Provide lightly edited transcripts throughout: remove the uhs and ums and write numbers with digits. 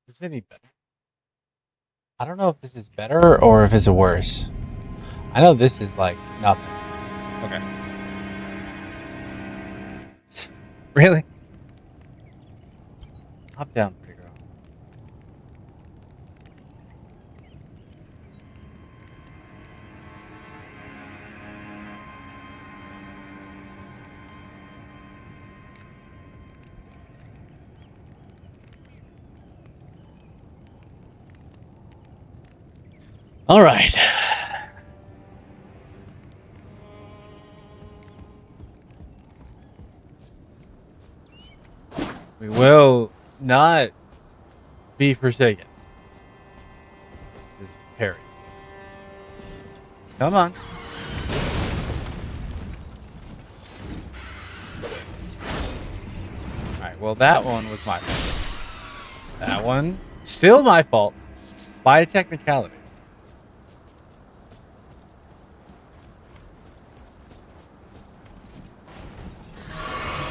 Is it any better? I don't know if this is better or if it's worse. I know this is like nothing. Okay. Really? Hop down, pretty girl. All right. We will not be forsaken. This is Perry. Come on. Alright, well that one was my fault. That one, still my fault. By a technicality.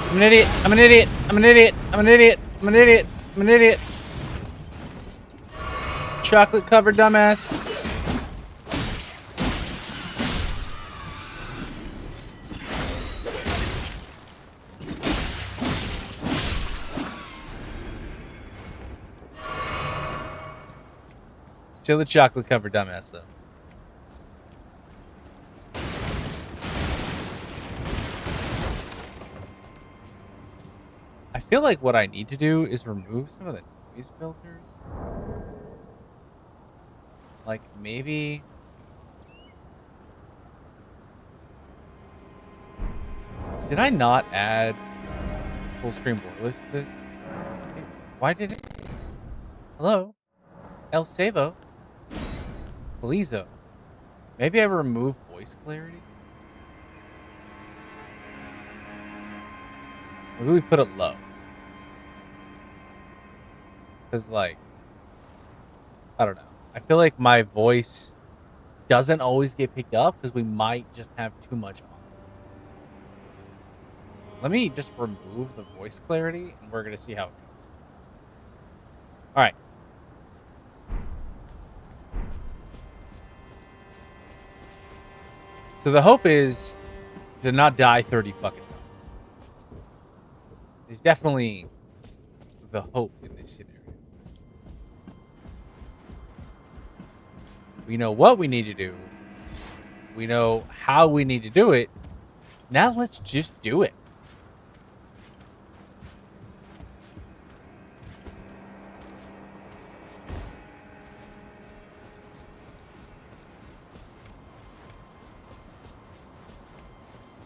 I'm an idiot. I'm an idiot. I'm an idiot. I'm an idiot. I'm an idiot. I'm an idiot. Chocolate covered dumbass. Still a chocolate covered dumbass though. I feel like what I need to do is remove some of the noise filters. Like maybe... Did I not add full screen borderless to this? Why did it? Hello? El Savo? Belizo? Maybe I remove voice clarity? Maybe we put it low. Because, like, I don't know. I feel like my voice doesn't always get picked up because we might just have too much on. Let me just remove the voice clarity and we're going to see how it goes. All right. So the hope is to not die 30 fucking times. It's definitely the hope in this scenario. We know what we need to do. We know how we need to do it. Now let's just do it.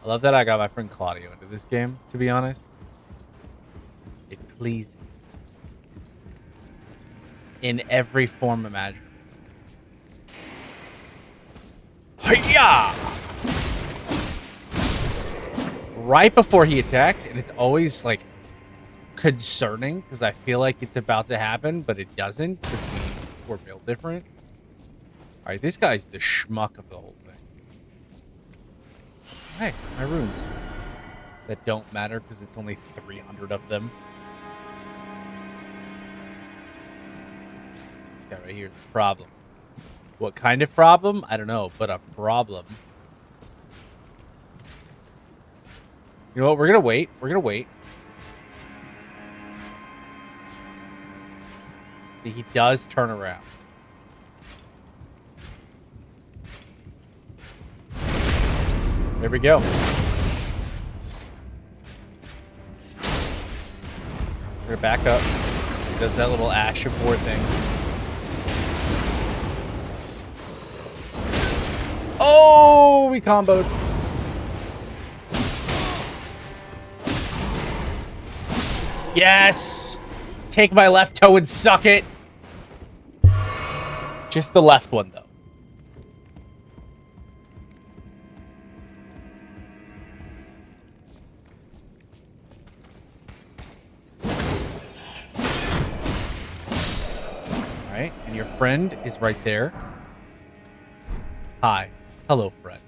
I love that I got my friend Claudio into this game, to be honest. It pleases me. In every form imaginable. Hiya! Right before he attacks, and it's always like concerning because I feel like it's about to happen, but it doesn't because we're built different. All right, this guy's the schmuck of the whole thing. Hey, my runes that don't matter because it's only 300 of them. This guy right here is a problem. What kind of problem? I don't know, but a problem. You know what? We're gonna wait. We're gonna wait. He does turn around. There we go. We're gonna back up. He does that little Ash of War thing. Oh, we comboed. Yes! Take my left toe and suck it. Just the left one, though. Alright, and your friend is right there. Hi. Hello, friend.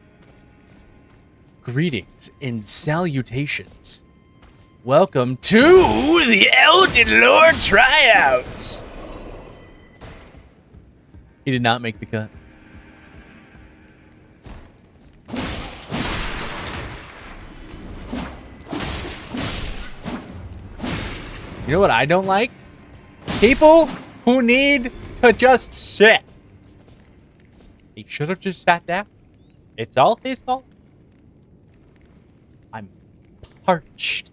Greetings and salutations. Welcome to the Elden Lord tryouts. He did not make the cut. You know what I don't like? People who need to just sit. He should have just sat down. It's all his fault. I'm parched.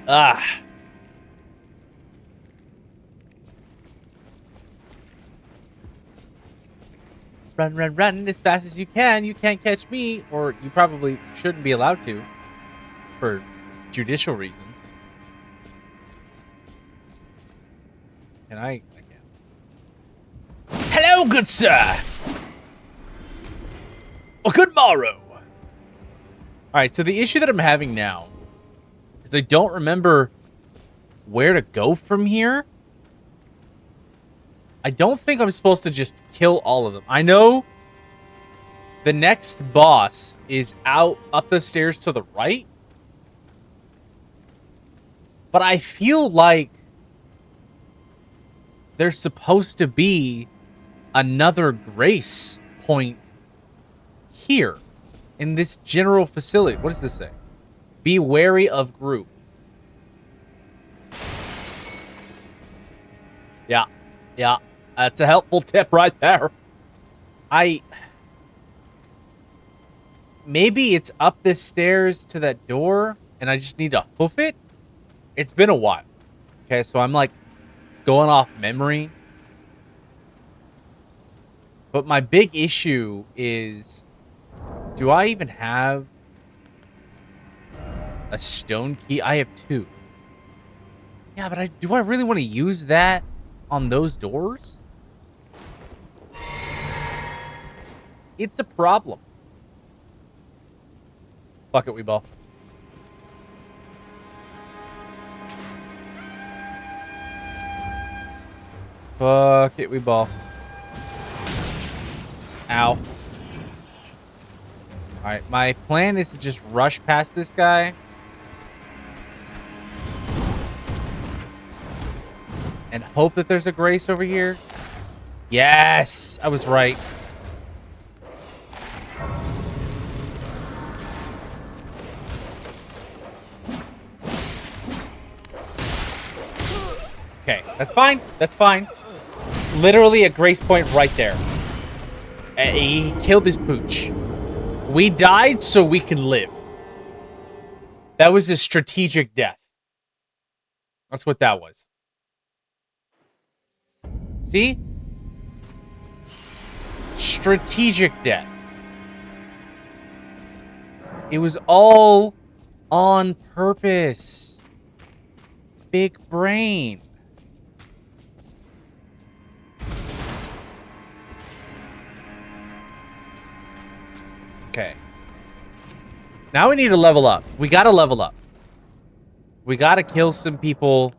Ah. Run, run, run as fast as you can. You can't catch me, or you probably shouldn't be allowed to for judicial reasons. Can I can't. Hello, good sir. Well, good morrow. All right, so the issue that I'm having now is I don't remember where to go from here. I don't think I'm supposed to just kill all of them. I know the next boss is out up the stairs to the right. But I feel like there's supposed to be another grace point here in this general facility. What does this say? Be wary of group. Yeah. Yeah. That's a helpful tip right there. Maybe it's up the stairs to that door and I just need to hoof it? It's been a while. Okay, so I'm like going off memory. But my big issue is, do I even have a stone key? I have 2. Yeah, but do I really want to use that on those doors? It's a problem. Fuck it, Weeball. Fuck it, Weeball. Ow. Alright, my plan is to just rush past this guy. And hope that there's a grace over here. Yes! I was right. Okay, that's fine. That's fine. Literally a grace point right there. He killed his pooch. We died so we can live. That was a strategic death. That's what that was. See? Strategic death. It was all on purpose. Big brain. Okay. Now we need to level up. We gotta level up. We gotta kill some people.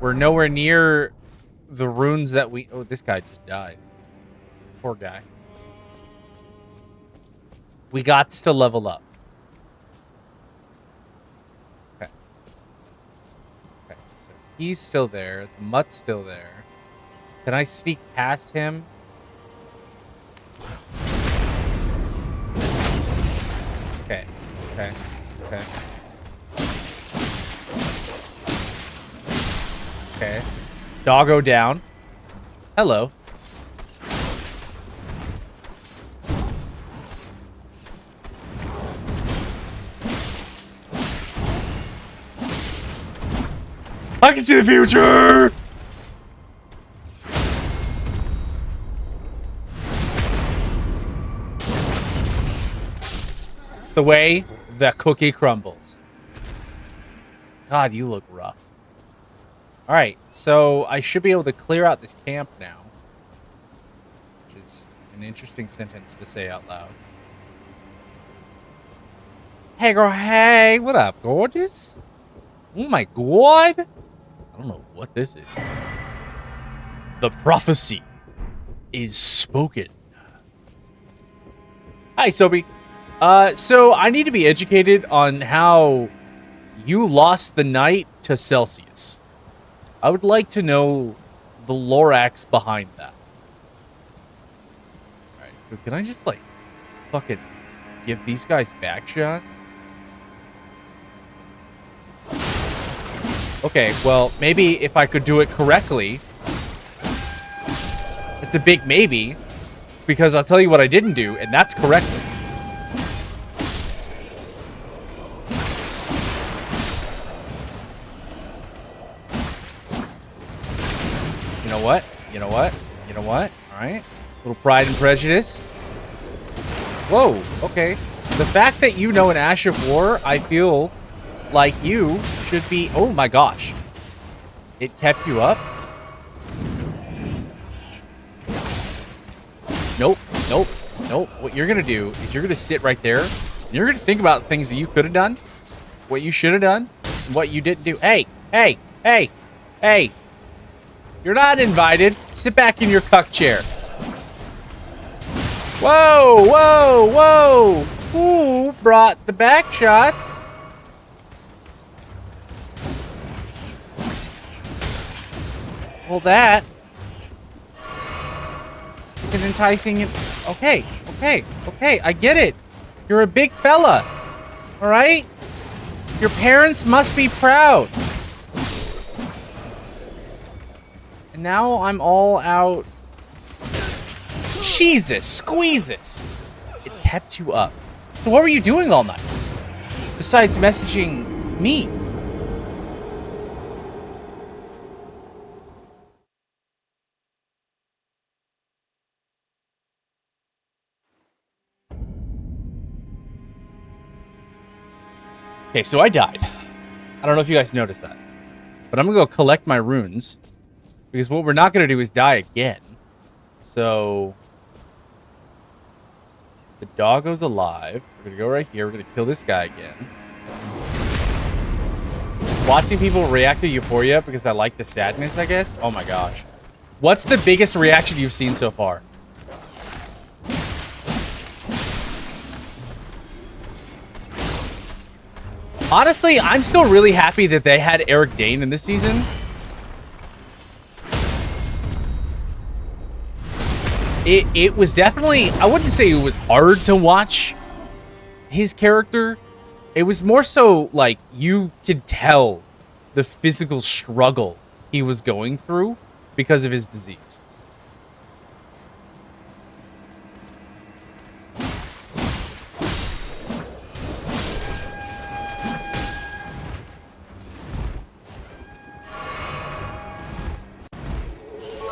We're nowhere near the runes that we... Oh, this guy just died. Poor guy. We got to level up. Okay. Okay, so he's still there. The mutt's still there. Can I sneak past him? Okay. Okay. Okay. Okay. Doggo down. Hello. I can see the future! It's the way the cookie crumbles. God, you look rough. Alright, so I should be able to clear out this camp now. Which is an interesting sentence to say out loud. Hey girl, hey, what up, gorgeous? Oh my god! I don't know what this is. The prophecy is spoken. Hi, Sobi. So I need to be educated on how you lost the night to Celsius. I would like to know the Lorax behind that. Alright, so can I just, like, fucking give these guys back shots? Okay, well, maybe if I could do it correctly. It's a big maybe, because I'll tell you what I didn't do, and that's correctly. You know what? You know what? You know what? Alright. Little Pride and Prejudice. Whoa, okay. The fact that you know an Ash of War, I feel like you should be... Oh my gosh. It kept you up? Nope, nope, nope. What you're gonna do is you're gonna sit right there, and you're gonna think about things that you could have done, what you should have done, and what you didn't do. Hey, hey, hey, hey. You're not invited. Sit back in your cuck chair. Whoa, whoa, whoa. Who brought the back shots? Well, that is an enticing... Okay, okay, okay. I get it. You're a big fella. All right? Your parents must be proud. And now I'm all out. Jesus, squeezes. It kept you up. So what were you doing all night? Besides messaging me? Okay, so I died. I don't know if you guys noticed that. But I'm going to go collect my runes. Because what we're not going to do is die again. So... the doggo's alive. We're going to go right here. We're going to kill this guy again. Watching people react to Euphoria because I like the sadness, I guess. Oh my gosh. What's the biggest reaction you've seen so far? Honestly, I'm still really happy that they had Eric Dane in this season. It was definitely, I wouldn't say it was hard to watch his character. It was more so like you could tell the physical struggle he was going through because of his disease.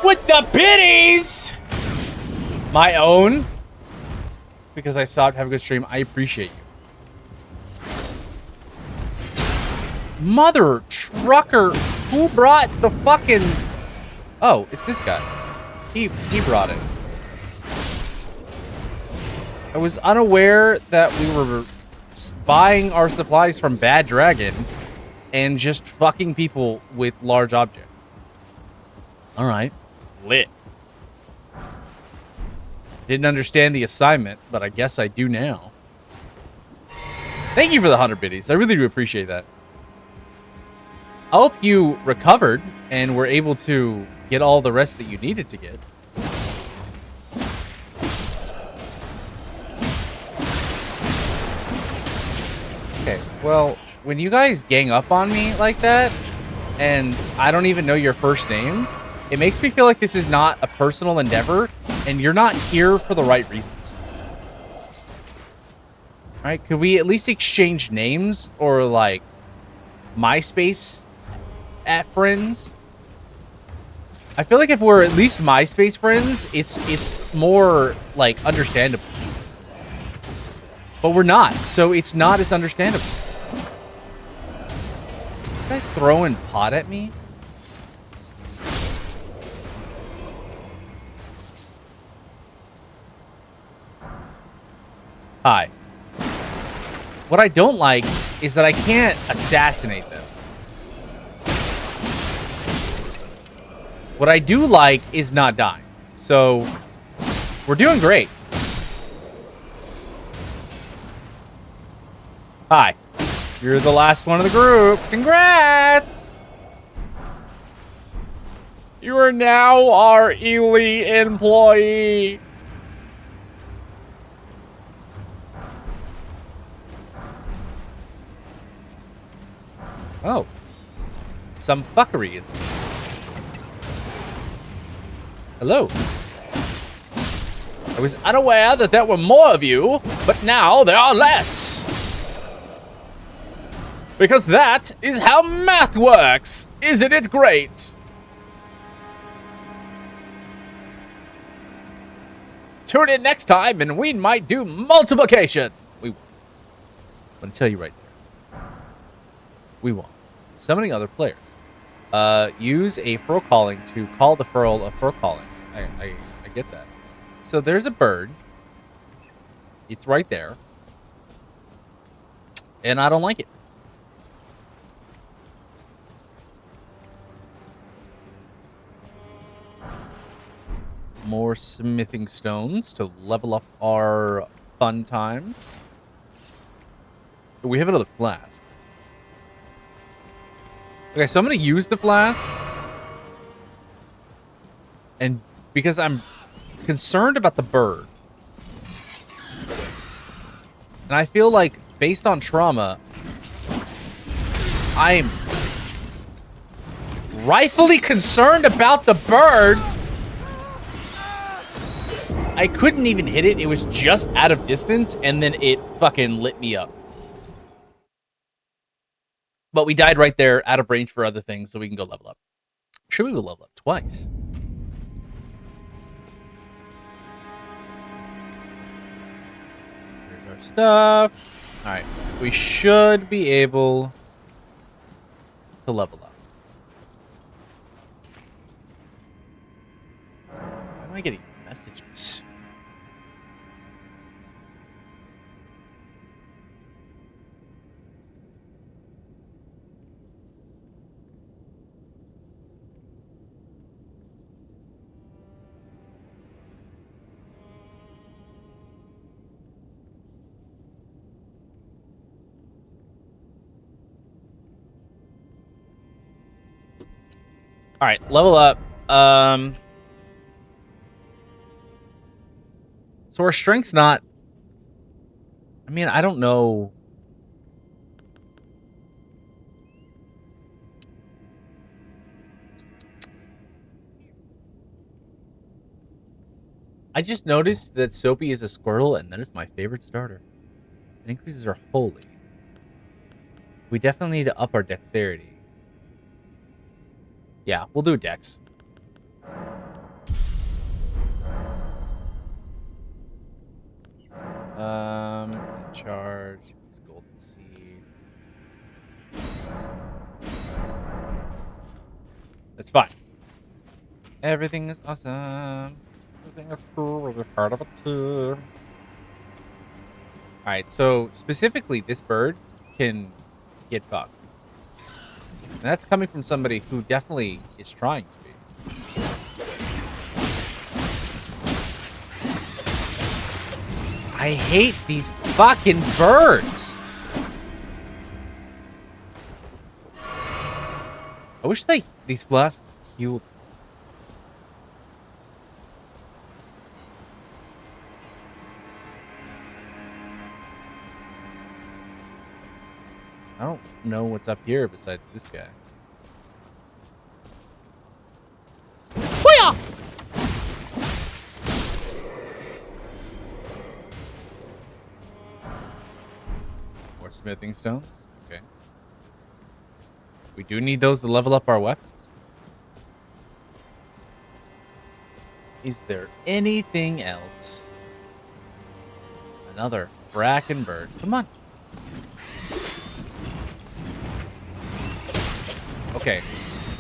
With the biddies! My own? Because I stopped having a good stream. I appreciate you. Mother trucker, who brought the fucking... Oh, it's this guy. He brought it. I was unaware that we were buying our supplies from Bad Dragon and just fucking people with large objects. Alright. Lit. Didn't understand the assignment, but I guess I do now. Thank you for the 100 biddies. I really do appreciate that. I hope you recovered and were able to get all the rest that you needed to get. Okay, well, when you guys gang up on me like that, and I don't even know your first name, it makes me feel like this is not a personal endeavor, and you're not here for the right reasons. Alright, could we at least exchange names, or, like, MySpace at friends? I feel like if we're at least MySpace friends, it's more, like, understandable. But we're not, so it's not as understandable. This guy's throwing pot at me? Hi. What I don't like is that I can't assassinate them. What I do like is not dying. So, we're doing great. Hi. You're the last one of the group. Congrats! You are now our elite employee. Oh. Some fuckery is. Hello. I was unaware that there were more of you, but now there are less. Because that is how math works. Isn't it great? Tune in next time and we might do multiplication. We won't. I'm going to tell you right there. We won't. Summoning other players. Use a fur calling to call the furl of fur calling. I get that. So there's a bird. It's right there. And I don't like it. More smithing stones to level up our fun time. We have another flask. Okay, so I'm going to use the flask. And because I'm concerned about the bird. And I feel like, based on trauma, I'm rightfully concerned about the bird. I couldn't even hit it. It was just out of distance, and then it fucking lit me up. But we died right there, out of range for other things, so we can go level up. Should we go level up twice? Here's our stuff. Alright, we should be able to level up. Why am I getting messages? All right, level up. So our strength's not... I mean, I don't know. I just noticed that Soapy is a Squirtle, and that is my favorite starter. It increases our holy. We definitely need to up our dexterity. Yeah, we'll do dex. Charge. Golden seed. That's fine. Everything is awesome. Everything is cool. We're part of a team. Alright, so specifically, this bird can get fucked. And that's coming from somebody who definitely is trying to be. I hate these fucking birds. I wish these flasks healed. I don't know what's up here besides this guy. Hoo-yah! More smithing stones. Okay. We do need those to level up our weapons. Is there anything else? Another bracken bird. Come on. Okay.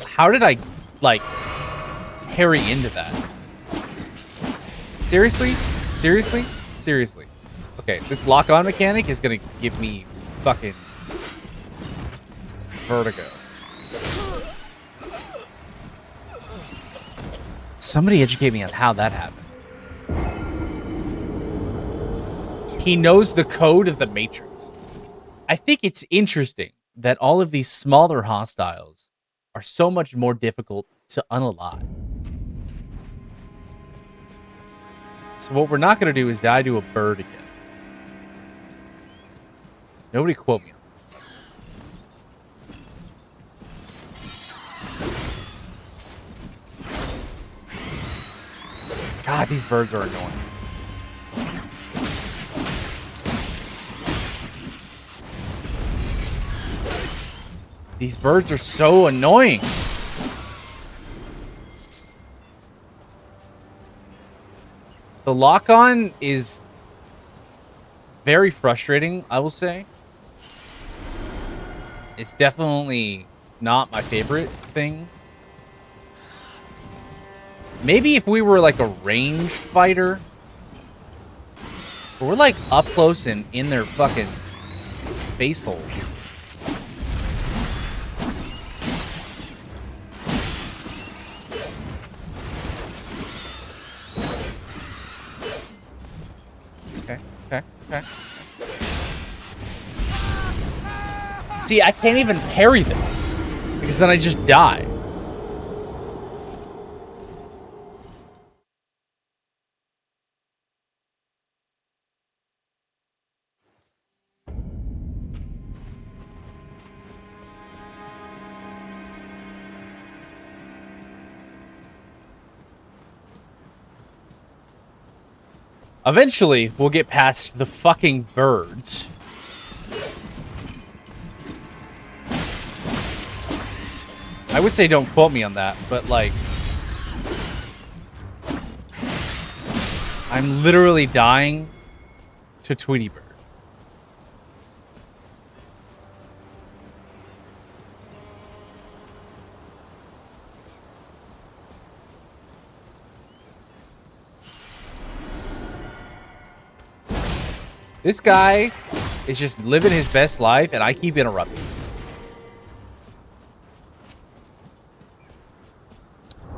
How did I, like, parry into that? Seriously? Seriously? Seriously. Okay, this lock-on mechanic is gonna give me fucking vertigo. Somebody educate me on how that happened. He knows the code of the Matrix. I think it's interesting that all of these smaller hostiles are so much more difficult to unalive. So what we're not going to do is die to a bird again. Nobody quote me on that. God, these birds are annoying. These birds are so annoying. The lock-on is very frustrating, I will say. It's definitely not my favorite thing. Maybe if we were like a ranged fighter. But we're like up close and in their fucking face holes. Okay. See, I can't even parry them. Because then I just die. Eventually, we'll get past the fucking birds. I would say don't quote me on that, but like... I'm literally dying to Tweety Bird. This guy is just living his best life, and I keep interrupting.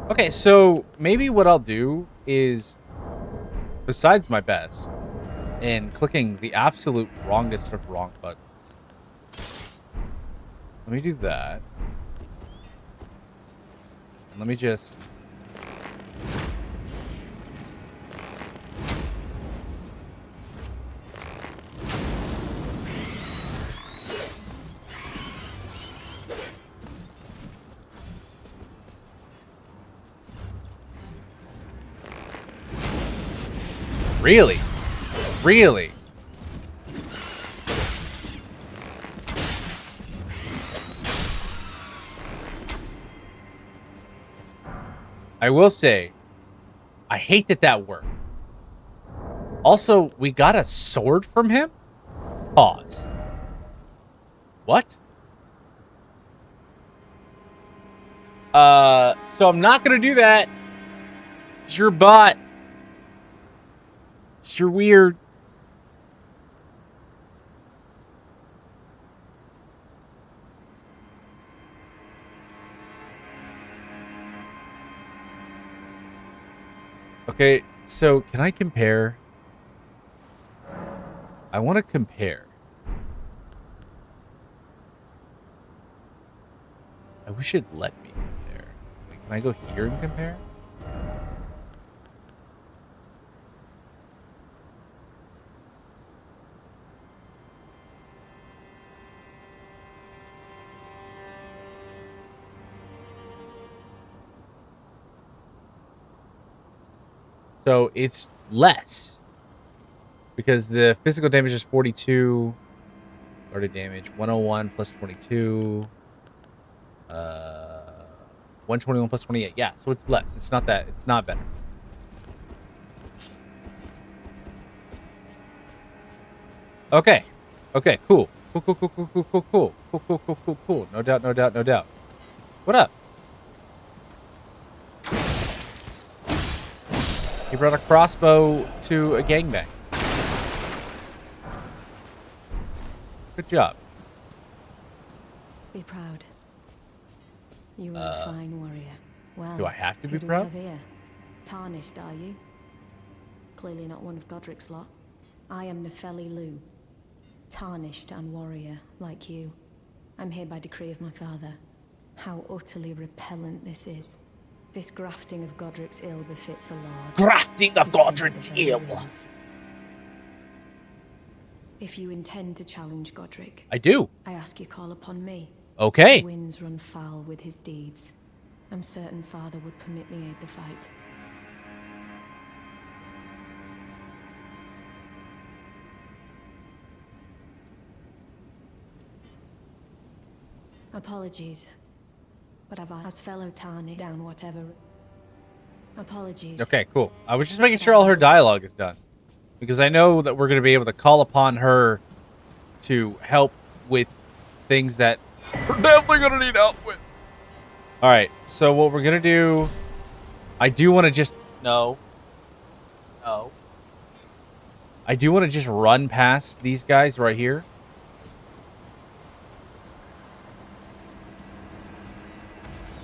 Okay, so maybe what I'll do is, besides my best, and clicking the absolute wrongest of wrong buttons. Let me do that. And let me just... Really? Really? I will say, I hate that that worked. Also, we got a sword from him? Pause. What? So I'm not gonna do that. It's your bot. It's your weird. Okay, so can I compare? I want to compare. I wish it let me compare. Like, can I go here and compare? So it's less. Because the physical damage is 42. Guarded damage, 101 plus 22. 121 plus 28. Yeah, so it's less. It's not that. It's not better. Okay. Okay, cool. Cool. No doubt. What up? He brought a crossbow to a gangbang. Good job. Be proud. You are a fine warrior. Well, do I have to be who do we proud? have here? Tarnished, are you? Clearly not one of Godric's lot. I am Nefeli Lu. Tarnished and warrior, like you. I'm here by decree of my father. How utterly repellent this is. This grafting of Godric's ill befits a lord. Grafting of He's tainted Godric's the very ill. limbs. If you intend to challenge Godric, I do. I ask you call upon me. Okay. The winds run foul with his deeds. I'm certain father would permit me aid the fight. Apologies, but I've asked fellow Tarnished down whatever. Apologies. Okay, cool. I was just making sure all her dialogue is done. Because I know that we're going to be able to call upon her to help with things that we're definitely going to need help with. Alright, so what we're going to do... I do want to just... No. No. I do want to just run past these guys right here.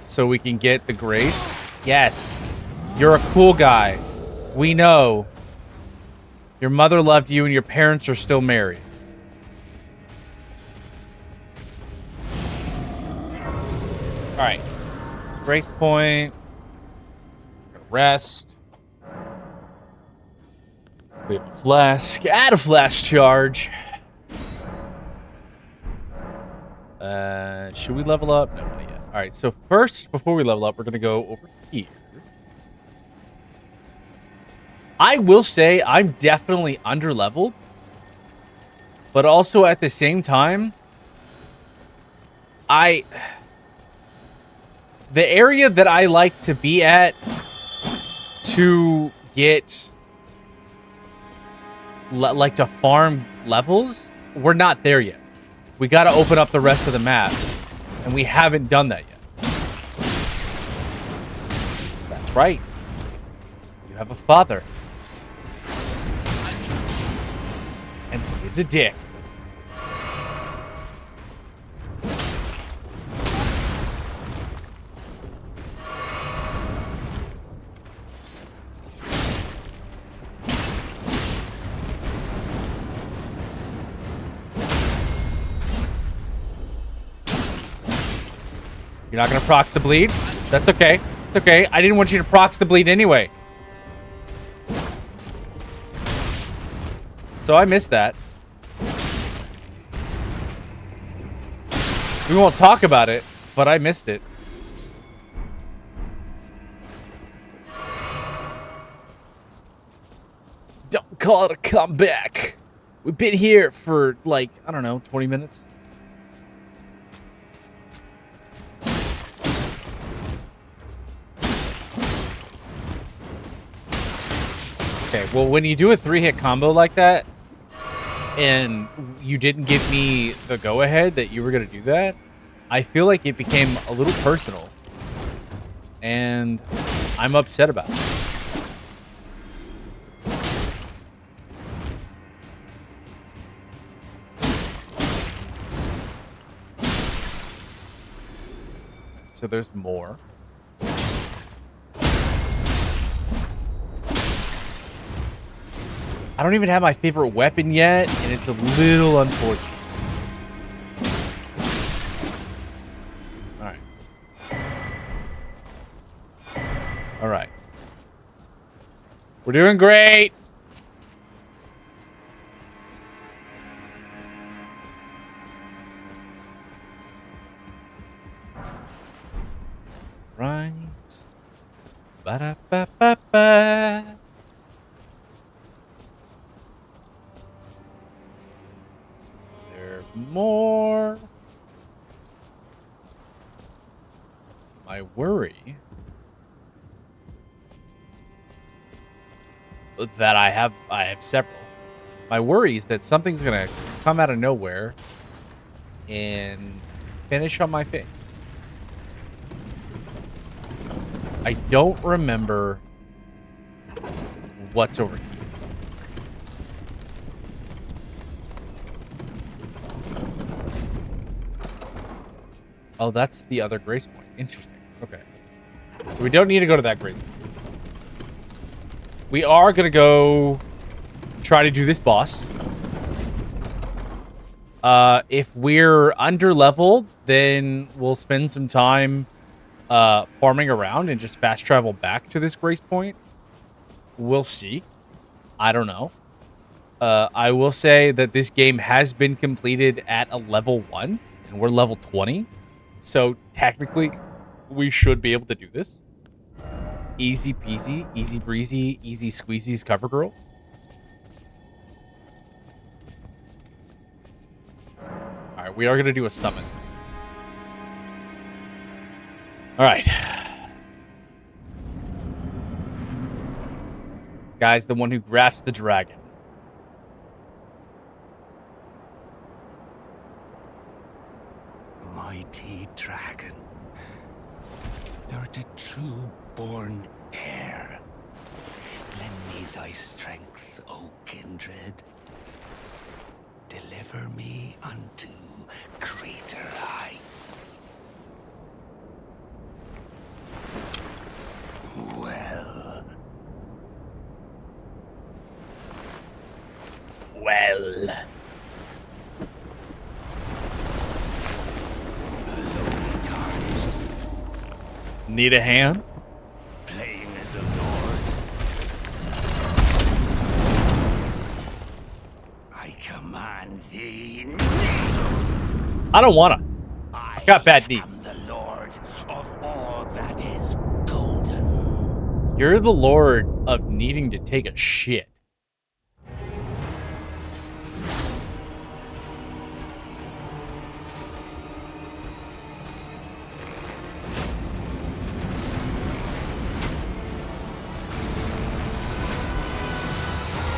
So we can get the grace. Yes. You're a cool guy. We know. Your mother loved you and your parents are still married. Alright. Grace point. Rest. We have a flask. Add a flask charge. Should we level up? No, not yet. Alright, so first, before we level up, we're going to go over here. I will say I'm definitely underleveled. But also at the same time, the area that I like to be at to get like to farm levels, we're not there yet. We got to open up the rest of the map, and we haven't done that yet. That's right. You have a father. And he is a dick. You're not gonna prox the bleed? That's okay. It's okay. I didn't want you to prox the bleed anyway. So I missed that. We won't talk about it, but I missed it. Don't call it a comeback. We've been here for, like, I don't know, 20 minutes. Okay, well, when you do a 3-hit combo like that, and you didn't give me the go-ahead that you were going to do that, I feel like it became a little personal. And I'm upset about it. So there's more. I don't even have my favorite weapon yet, and it's a little unfortunate. Alright. Alright. We're doing great! Right. Ba-da-ba-ba-ba. There's more. My worry that I have several. My worry is that something's gonna come out of nowhere and finish on my face. I don't remember what's over here. Oh, that's the other grace point. Interesting. Okay. So we don't need to go to that grace point. We are going to go try to do this boss. If we're under leveled, then we'll spend some time farming around and just fast travel back to this grace point. We'll see. I don't know. I will say that this game has been completed at a level 1, and we're level 20. So technically, we should be able to do this. Easy peasy, easy breezy, easy squeezies, cover girl. All right, we are going to do a summon. All right. Guy's the one who grasps the dragon. Mighty dragon, thou'rt a true-born heir. Lend me thy strength, O kindred. Deliver me unto greater heights. Well. Need a hand? Plain as a lord. I command thee. I don't wanna. I've got bad knees. am the lord of all that is golden. You're the lord of needing to take a shit.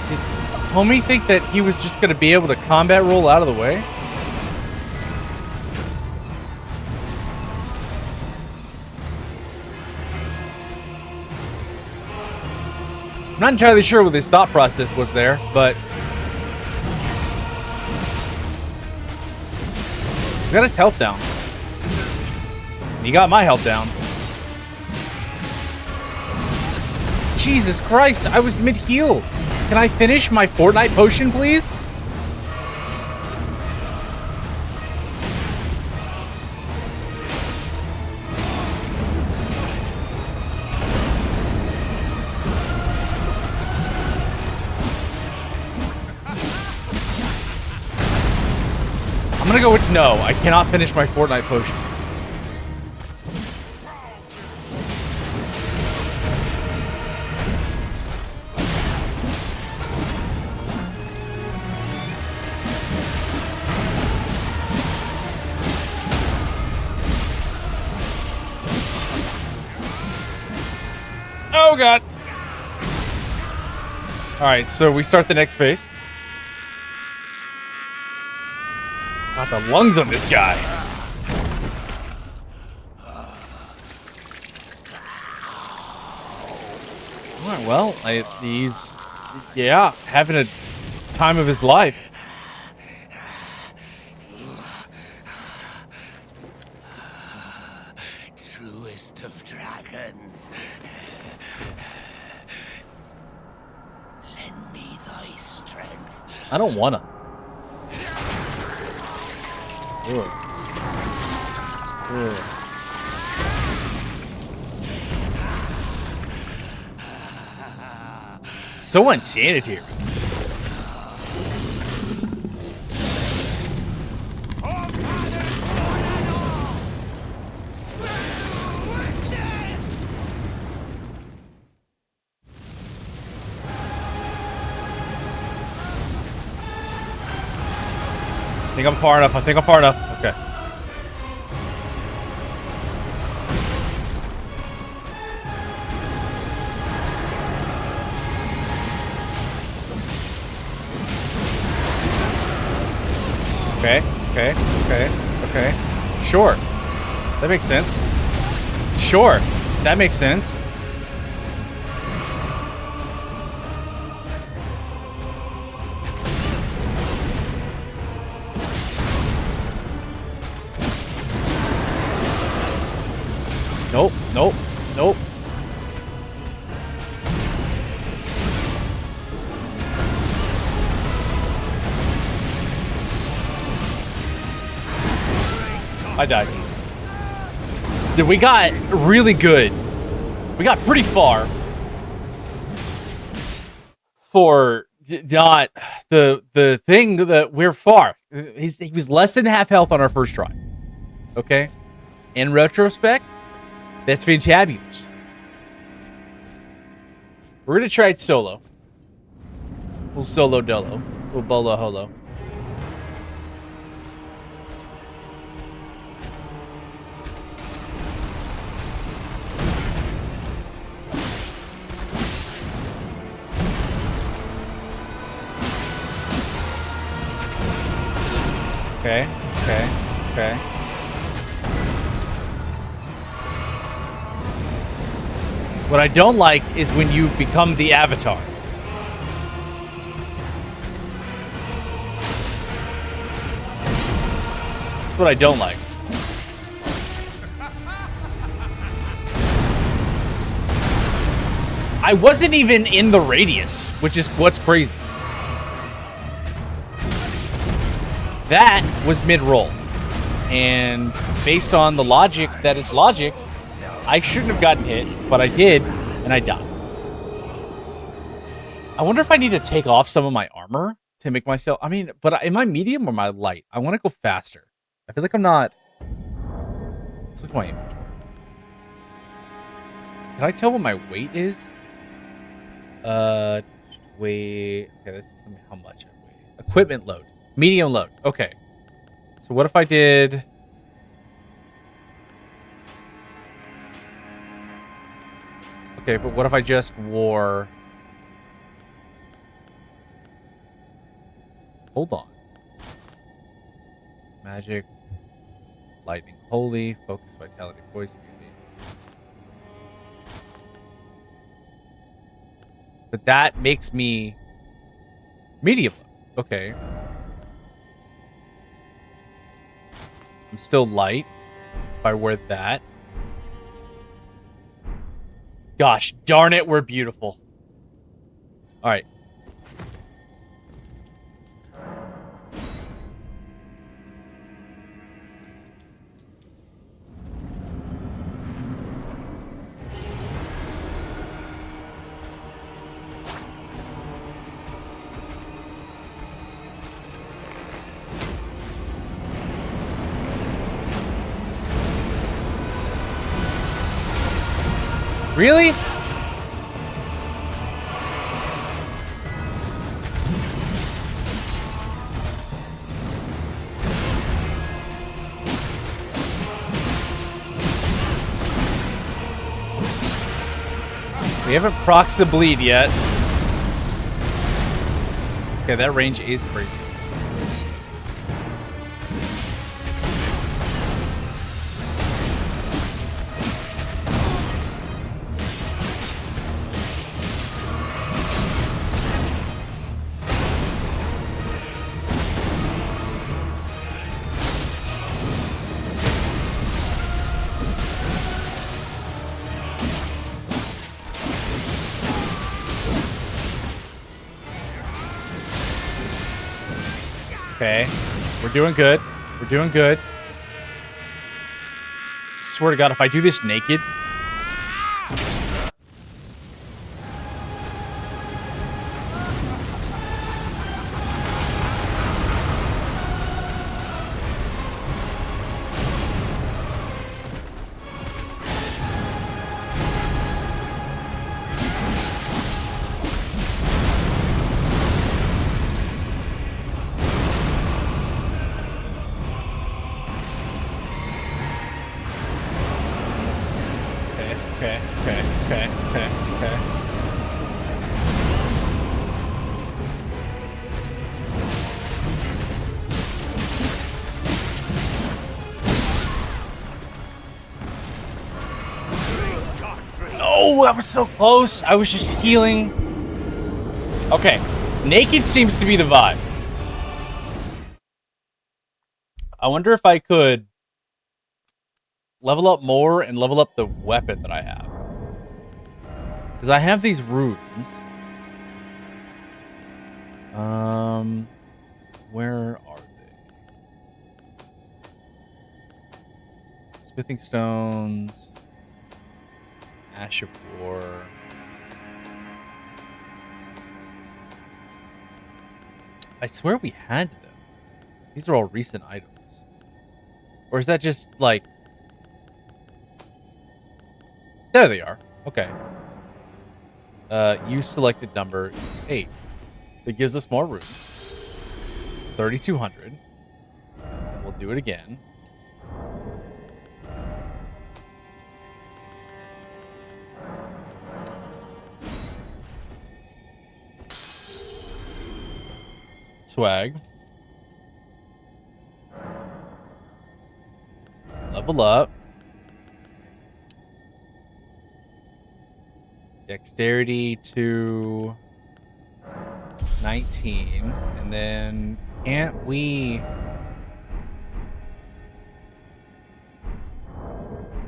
Did homie think that he was just gonna be able to combat roll out of the way? I'm not entirely sure what his thought process was there, but he got his health down. And he got my health down. Jesus Christ, I was mid-heal. Can I finish my Fortnite potion, please? I'm gonna go with no. I cannot finish my Fortnite potion. Oh god. Alright, so we start the next phase. Got the lungs of this guy. Alright, well, he's having a time of his life. Truest of dragons. Lend me thy strength. I don't wanna. Ugh. Ugh. So unsanitary. I think I'm far enough. Okay. Okay. Sure. That makes sense. Sure. That makes sense. Nope. I died. Dude, we got really good. We got pretty far. For not the thing that we're far. He was less than half health on our first try. Okay? In retrospect, that's fantabulous. We're gonna try it solo. Little solo dolo. Little bolo holo. Okay, okay, okay. What I don't like is when you become the avatar. That's what I don't like. I wasn't even in the radius, which is what's crazy. That was mid-roll. And based on the logic that is logic, I shouldn't have gotten hit, but I did, and I died. I wonder if I need to take off some of my armor to make myself... I mean, but am I medium or am I light? I want to go faster. I feel like I'm not... Let's look at my inventory. Can I tell what my weight is? Weight... Okay, let's tell me how much I weigh. Equipment load. Medium load. Okay. So what if I did... Okay, but what if I just wore... Hold on. Magic. Lightning Holy. Focus, Vitality, Poison, Immunity. But that makes me... medium. Okay. I'm still light. If I wear that. Gosh, darn it, we're beautiful. Alright. Really? We haven't proxed the bleed yet. Okay, that range is crazy. Okay. We're doing good. We're doing good. Swear to God, if I do this naked... Okay. No, that was so close. I was just healing. Okay. Naked seems to be the vibe. I wonder if I could level up more and level up the weapon that I have. Because I have these runes. Where are they? Smithing stones. Ash of War. I swear we had them. These are all recent items. Or is that just like... There they are. Okay. Use selected number is 8. It gives us more room. 3,200. And we'll do it again. Swag. Level up. Dexterity to 19. And then can't we...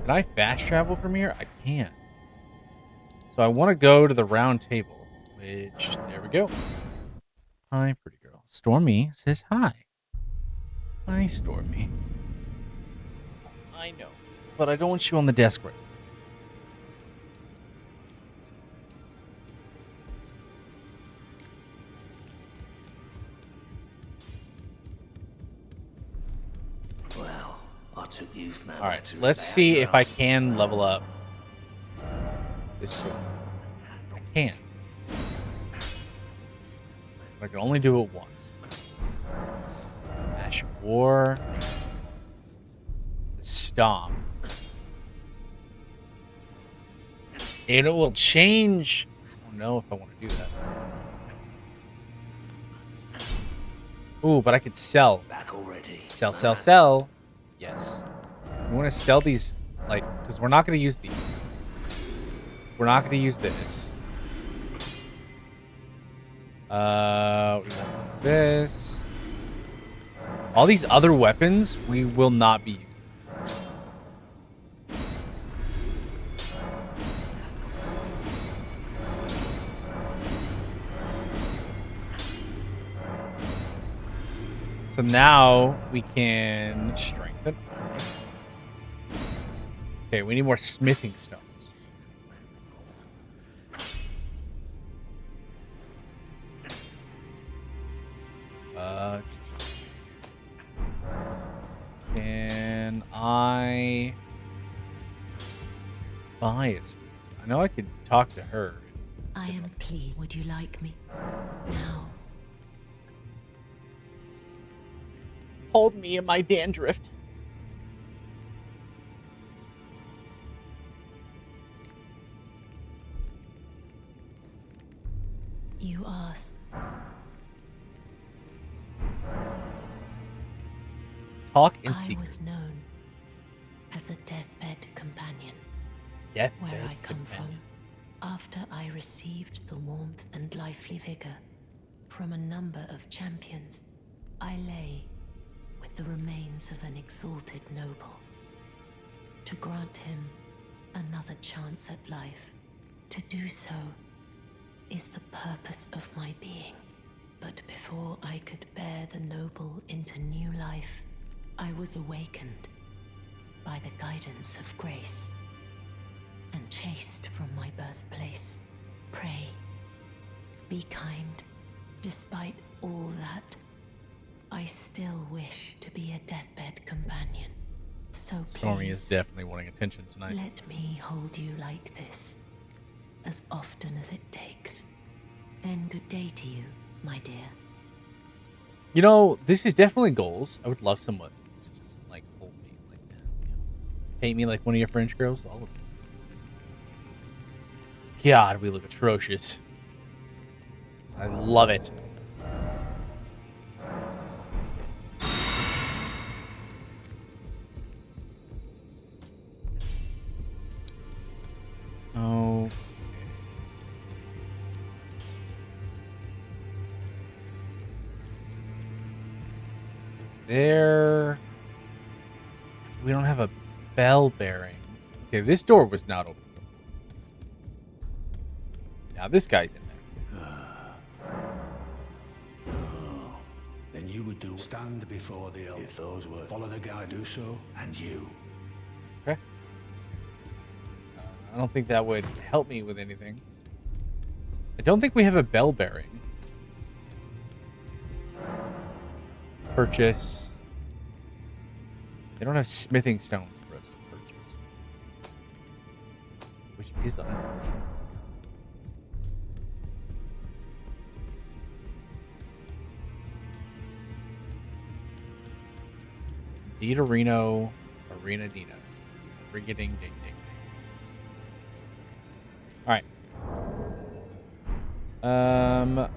Can I fast travel from here? I can't. So I want to go to the round table, which, there we go. Hi, pretty girl. Stormy says hi. Hi, Stormy. I know, but I don't want you on the desk right Well, I took you for no now. All right, matter let's as how see you if I are. can level up this sword. I can. I can only do it once. Ash of War. Stomp. And it will change. I don't know if I want to do that. Ooh, but I could sell. Back already. Sell, sell, sell. Yes. We want to sell these, like, because we're not going to use these. We're not going to use this. We won't use this. All these other weapons, we will not be using. So now we can strengthen. Okay, we need more smithing stones. Can I buy a smith? I know I could talk to her. I am pleased. Would you like me? Now. Hold me in my dandruff. You asked. Talk in I secret. was known as a deathbed companion. Deathbed Where I come companion. from, after I received the warmth and lively vigor from a number of champions, I lay with the remains of an exalted noble. To grant him another chance at life, to do so is the purpose of my being. But before I could bear the noble into new life, I was awakened by the guidance of grace and chased from my birthplace. Pray, be kind. Despite all that, I still wish to be a deathbed companion. So Stormy is please, definitely wanting attention tonight. let me hold you like this, as often as it takes. Then good day to you, my dear. You know, this is definitely goals. I would love someone to just like hold me like that. You know? Paint me like one of your French girls. All of them. God, we look atrocious. I love it. Oh. Is there... We don't have a bell bearing. Okay, this door was not open. Now this guy's in there. Then you would do stand before the elf. If those were follow the guide, do so, and you I don't think that would help me with anything. I don't think we have a bell bearing. Purchase. They don't have smithing stones for us to purchase. Which is unfortunate. Dita Reno, Arena Dino. Ring-a-ding, ding, ding, ding. Alright.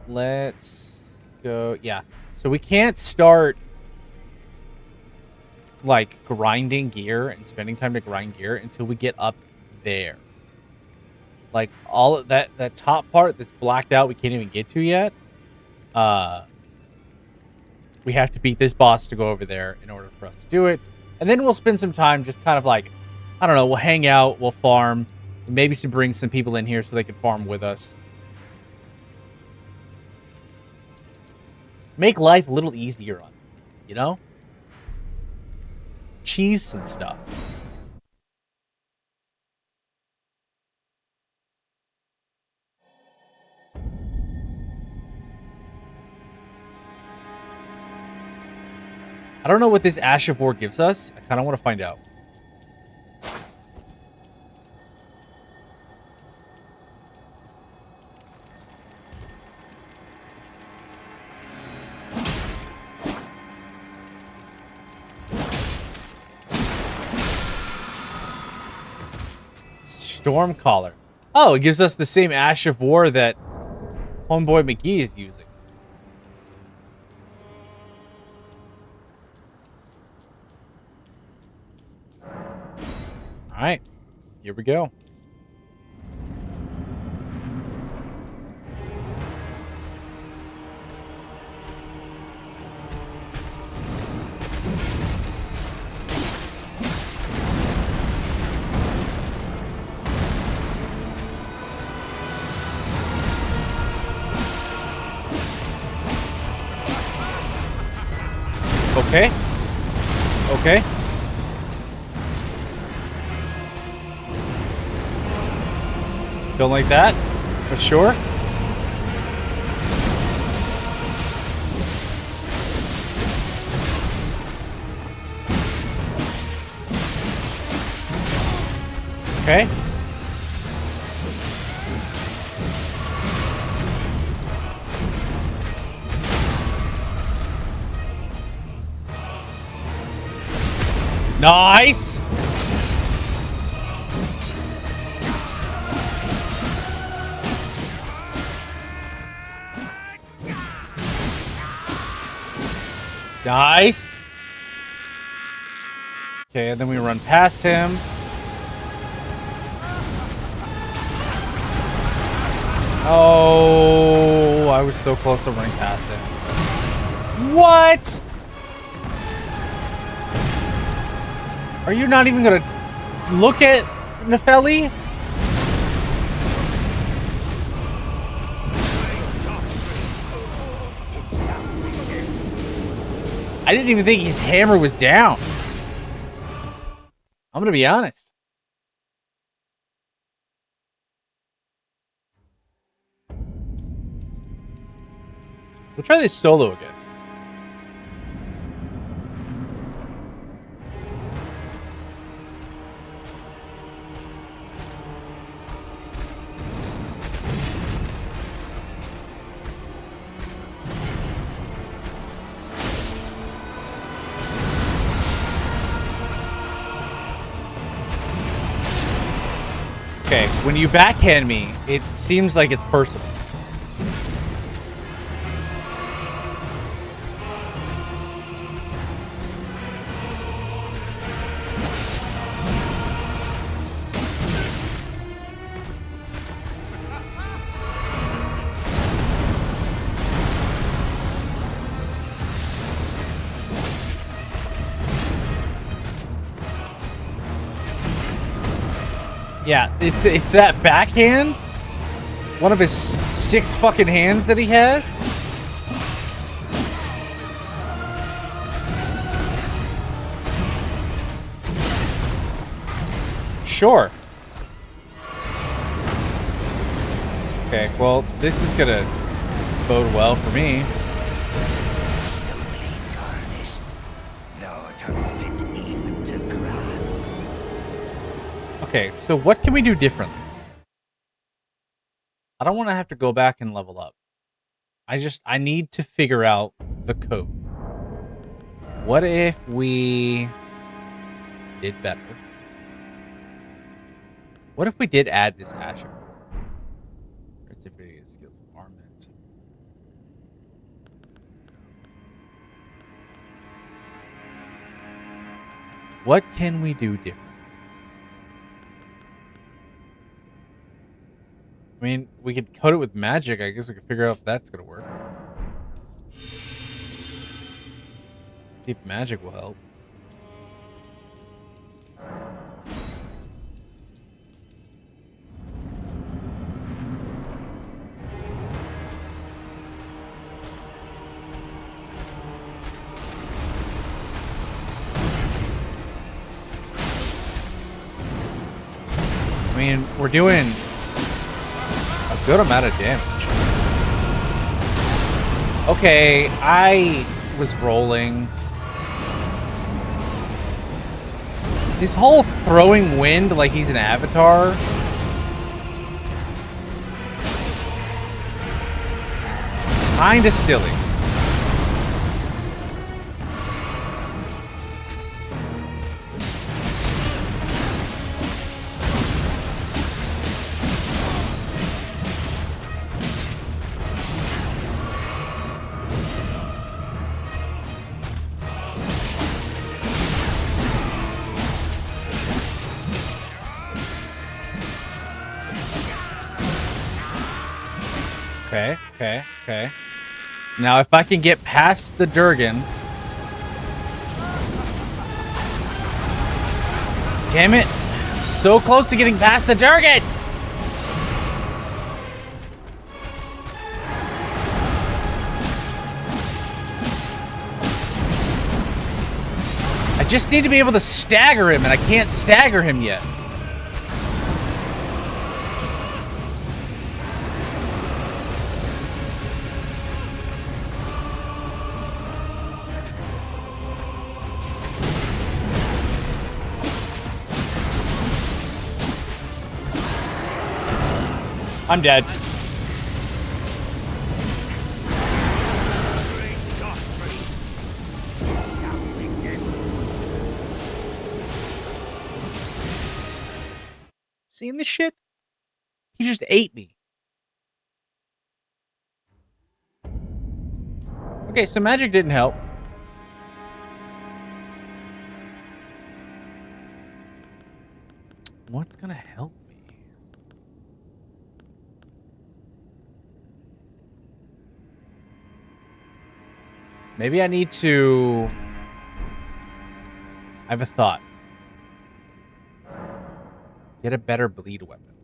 Let's go. Yeah. So we can't start like grinding gear and spending time to grind gear until we get up there. Like all of that top part that's blacked out we can't even get to yet. We have to beat this boss to go over there in order for us to do it. And then we'll spend some time just kind of like, I don't know, we'll hang out, we'll farm, maybe bring some people in here so they can farm with us. Make life a little easier on them, you know? Cheese and stuff. I don't know what this Ash of War gives us. I kind of want to find out. Stormcaller. Oh, it gives us the same Ash of War that Homeboy McGee is using. Alright. Here we go. Okay. Okay. Don't like that, but sure. Okay. Nice. Nice. Okay, and then we run past him. Oh, I was so close to running past him. What? Are you not even gonna look at Nefeli? I didn't even think his hammer was down. I'm gonna be honest. We'll try this solo again. Okay, when you backhand me, it seems like it's personal. Yeah, it's that backhand. One of his 6 fucking hands that he has. Sure. Okay, well, this is gonna bode well for me. Totally tarnished, though unfit even to graft. Okay, so what can we do differently? I don't want to have to go back and level up. I need to figure out the code. What if we did better? What if we did add this Asher? Creativity, skills, armament. What can we do different? I mean, we could code it with magic. I guess we could figure out if that's gonna work. See if magic will help. I mean, we're doing a good amount of damage. Okay, I was rolling. This whole throwing wind like he's an avatar. Kinda silly. Okay. Now, if I can get past the Durgan... Damn it. So close to getting past the Durgan! I just need to be able to stagger him, and I can't stagger him yet. I'm dead. Seeing this shit? He just ate me. Okay, so magic didn't help. What's gonna help me? Maybe I need to... I have a thought. Get a better bleed weapon.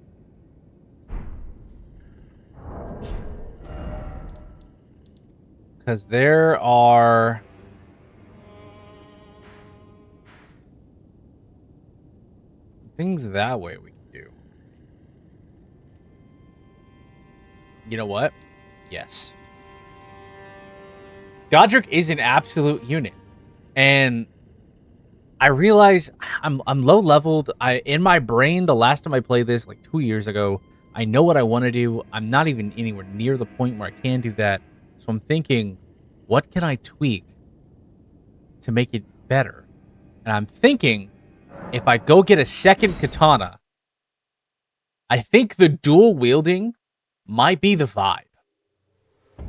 Because there are... things that way we can do. You know what? Yes. Godric is an absolute unit. And I realize I'm low leveled. In my brain, the last time I played this, like 2 years ago, I know what I want to do. I'm not even anywhere near the point where I can do that. So I'm thinking, what can I tweak to make it better? And I'm thinking, if I go get a second katana, I think the dual wielding might be the vibe.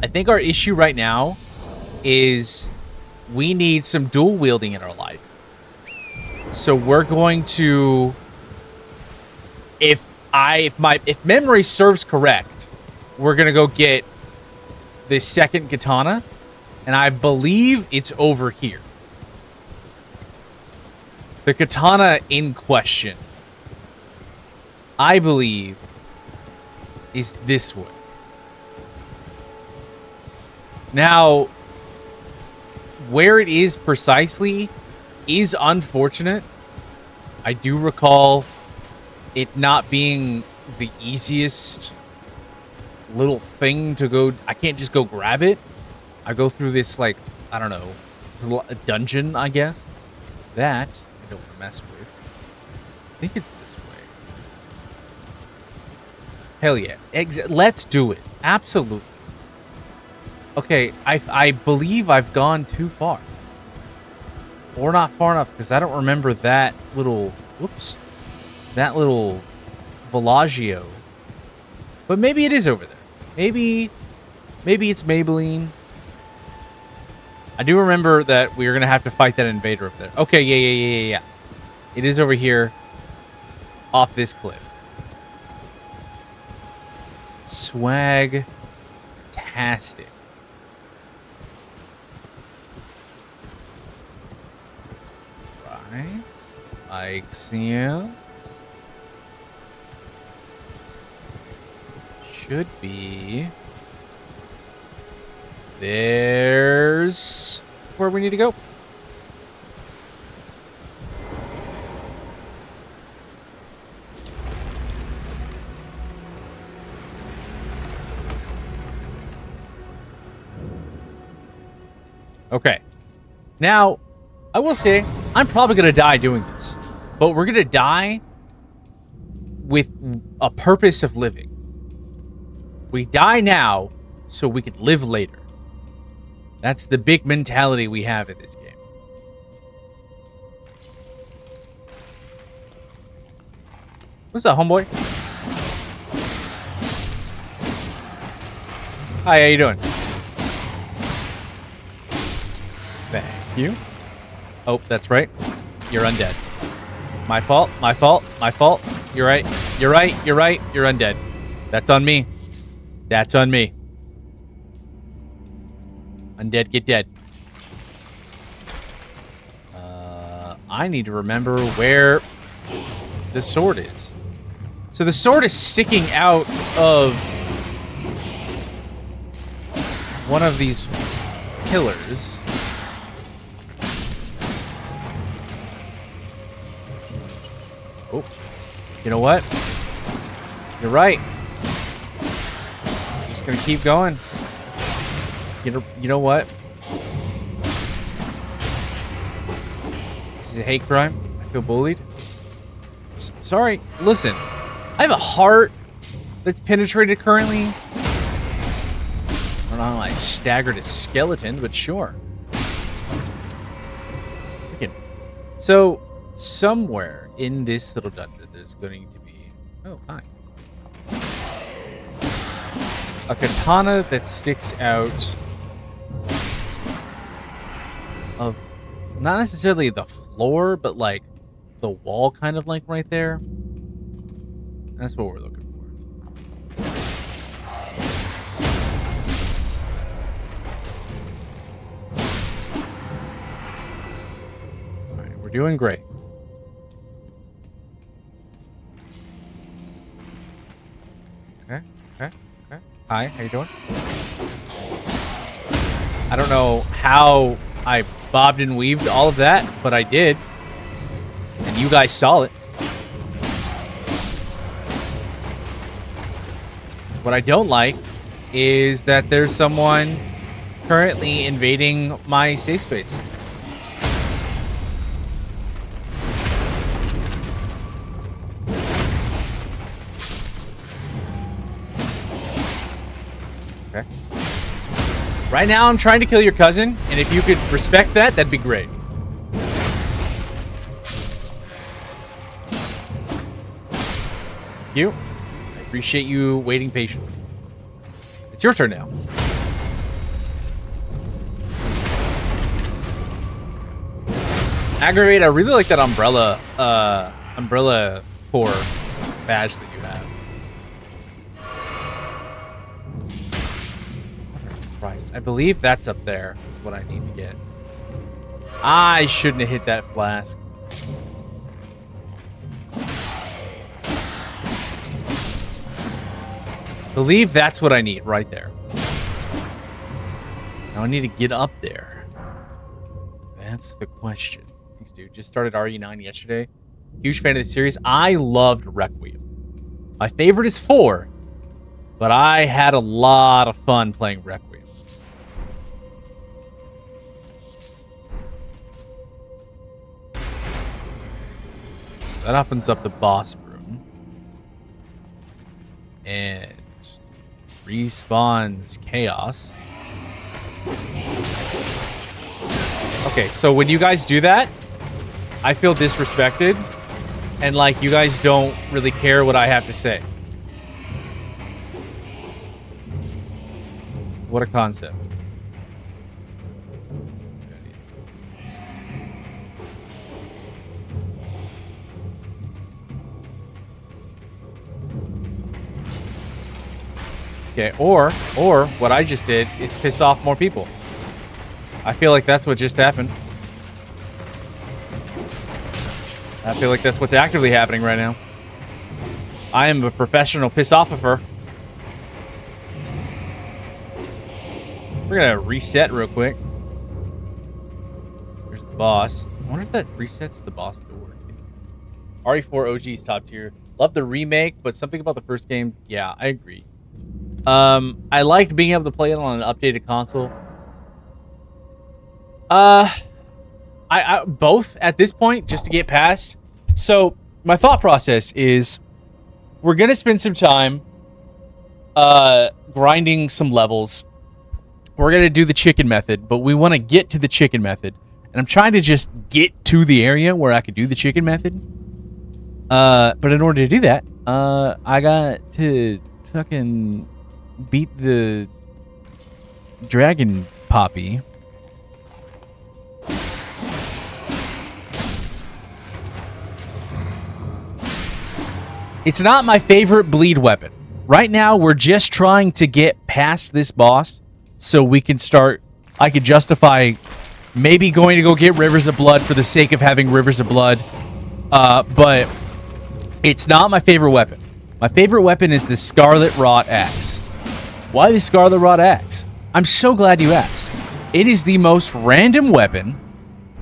I think our issue right now is we need some dual wielding in our life. So we're going to, if memory serves correct, we're gonna go get the second katana, and I believe it's over here. The katana in question, I believe, is this one. Now, where it is precisely is unfortunate. I do recall it not being the easiest little thing to go. I can't just go grab it. I go through this, like, I don't know, a dungeon, I guess. That I don't want to mess with. I think it's this way. Hell yeah. Let's do it. Absolutely. Okay, I believe I've gone too far. Or not far enough, because I don't remember that little... Whoops. That little Villaggio. But maybe it is over there. Maybe it's Maybelline. I do remember that we were going to have to fight that invader up there. Okay, yeah. It is over here. Off this cliff. Swag-tastic. Right. Like sense. Should be. There's where we need to go. Okay. Now, I will say, I'm probably going to die doing this. But we're going to die with a purpose of living. We die now so we can live later. That's the big mentality we have in this game. What's up, homeboy? Hi, how you doing? Thank you. Oh, that's right. You're undead. My fault, my fault, my fault. You're right. You're right, you're right. You're undead. That's on me. That's on me. Undead, get dead. I need to remember where the sword is. So the sword is sticking out of one of these pillars. Oh, you know what? You're right. I'm just gonna keep going. You know what? This is a hate crime. I feel bullied. Sorry. Listen, I have a heart that's penetrated currently. I don't know how I staggered a skeleton, but sure. So, somewhere in this little dungeon, there's going to be... Oh, hi. A katana that sticks out of not necessarily the floor, but like the wall, kind of like right there. That's what we're looking for. All right, we're doing great. Okay. Hi, how you doing? I don't know how I bobbed and weaved all of that, but I did. And you guys saw it. What I don't like is that there's someone currently invading my safe space. Okay. Right now, I'm trying to kill your cousin, and if you could respect that, that'd be great. Thank you. I appreciate you waiting patiently. It's your turn now. Aggravate, I really like that umbrella core badge that you have. I believe that's up there is what I need to get. I shouldn't have hit that flask. Believe that's what I need right there. Now I need to get up there. That's the question. Thanks, dude. Just started RE9 yesterday. Huge fan of the series. I loved Requiem. My favorite is 4, but I had a lot of fun playing Requiem. That opens up the boss room. And respawns chaos. Okay, so when you guys do that, I feel disrespected. And like you guys don't really care what I have to say. What a concept. Okay, or what I just did is piss off more people. I feel like that's what just happened. I feel like that's what's actively happening right now. I am a professional piss-offifer. We're gonna reset real quick. Here's the boss. I wonder if that resets the boss door. RE4 OG's top tier. Love the remake, but something about the first game. Yeah, I agree. I liked being able to play it on an updated console. I both at this point just to get past. So my thought process is we're gonna spend some time grinding some levels. We're gonna do the chicken method, but we want to get to the chicken method, and I'm trying to just get to the area where I could do the chicken method. But in order to do that, I got to fucking beat the dragon poppy. It's not my favorite bleed weapon. Right now, we're just trying to get past this boss so we can start... I could justify maybe going to go get Rivers of Blood for the sake of having Rivers of Blood. But it's not my favorite weapon. My favorite weapon is the Scarlet Wrought Axe. Why the Scarlet Wrought Axe? I'm so glad you asked. It is the most random weapon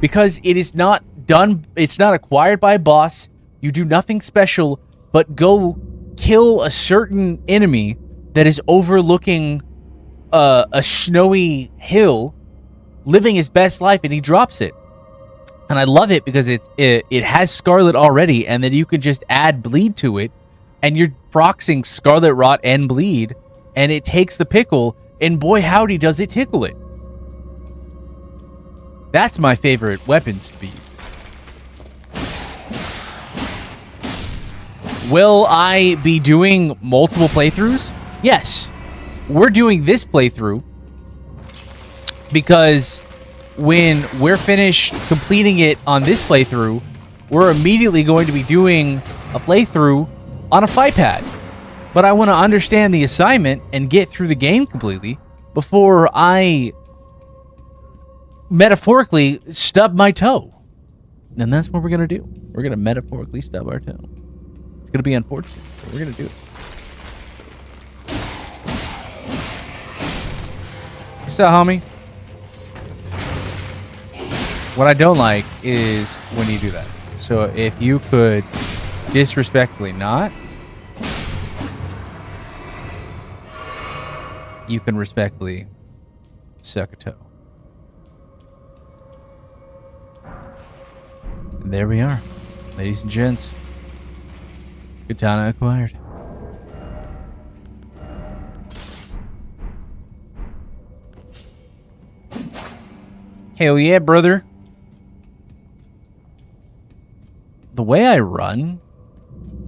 because it is not done... It's not acquired by a boss. You do nothing special but go kill a certain enemy that is overlooking a snowy hill, living his best life, and he drops it. And I love it because it has Scarlet already, and then you can just add Bleed to it, and you're proxing Scarlet Rot and Bleed, and it takes the pickle, and boy howdy does it tickle it. That's my favorite weapons to be used. Will I be doing multiple playthroughs? Yes. We're doing this playthrough because when we're finished completing it on this playthrough, we're immediately going to be doing a playthrough on a fight pad. But I want to understand the assignment and get through the game completely before I metaphorically stub my toe. And that's what we're going to do. We're going to metaphorically stub our toe. It's going to be unfortunate, but we're going to do it. So, homie, what I don't like is when you do that. So if you could disrespectfully not, you can respectfully suck a toe. And there we are, ladies and gents. Katana acquired. Hell yeah, brother. The way I run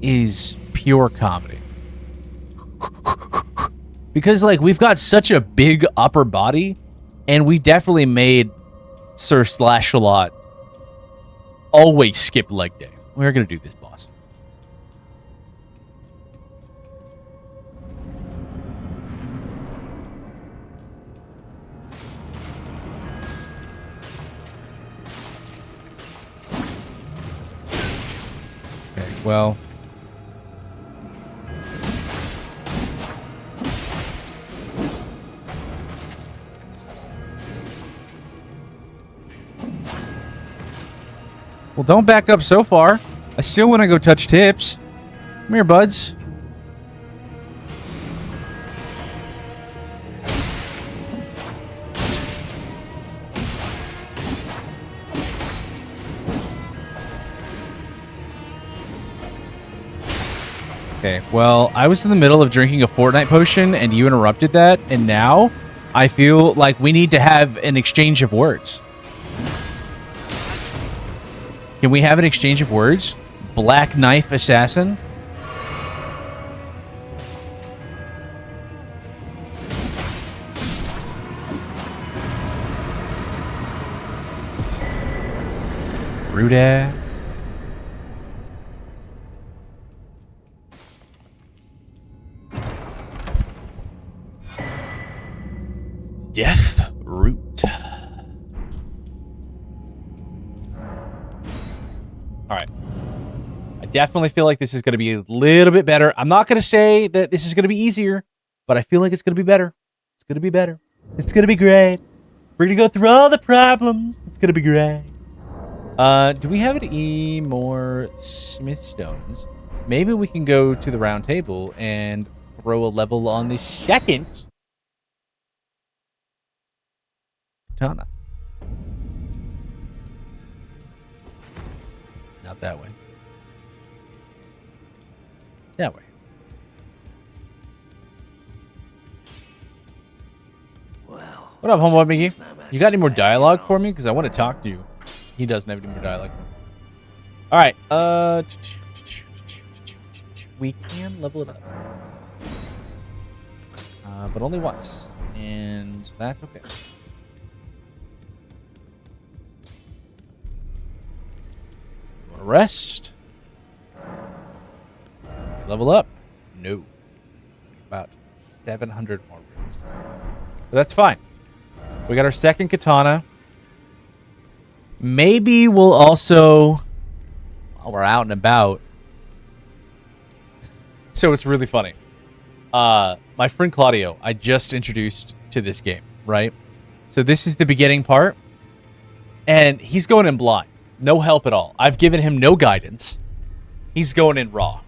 is pure comedy. Because, like, we've got such a big upper body, and we definitely made Sir Slash-a-Lot always skip leg day. We're going to do this, boss. Well, don't back up so far. I still want to go touch tips. Come here, buds. Okay, well, I was in the middle of drinking a Fortnite potion and you interrupted that, and now I feel like we need to have an exchange of words. Can we have an exchange of words? Black Knife Assassin? Rude ass. Death Root. Alright. I definitely feel like this is going to be a little bit better. I'm not going to say that this is going to be easier, but I feel like it's going to be better. It's going to be better. It's going to be great. We're going to go through all the problems. It's going to be great. Do we have any more Smith Stones? Maybe we can go to the round table and throw a level on the second katana. Not that way. That way. Well, What up, homeboy Mickey? You got any more dialogue for me? Because I want to talk to you. He doesn't have any more dialogue. All right. We can level it up, but only once, and that's okay. Want to rest? Level up? No. About 700 more runes. But that's fine. We got our second katana. Maybe we'll also, while we're out and about. So it's really funny. My friend Claudio, I just introduced to this game, right? So this is the beginning part. And he's going in blind. No help at all. I've given him no guidance. He's going in raw.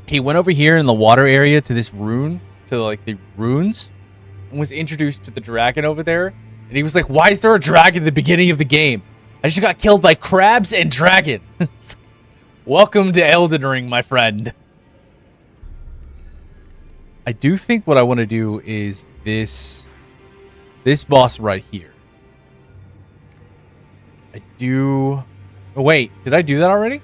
He went over here in the water area to this rune, to like the runes, and was introduced to the dragon over there. And he was like, why is there a dragon at the beginning of the game? I just got killed by crabs and dragon. Welcome to Elden Ring, my friend. I do think what I want to do is this boss right here. I do... Oh, wait. Did I do that already?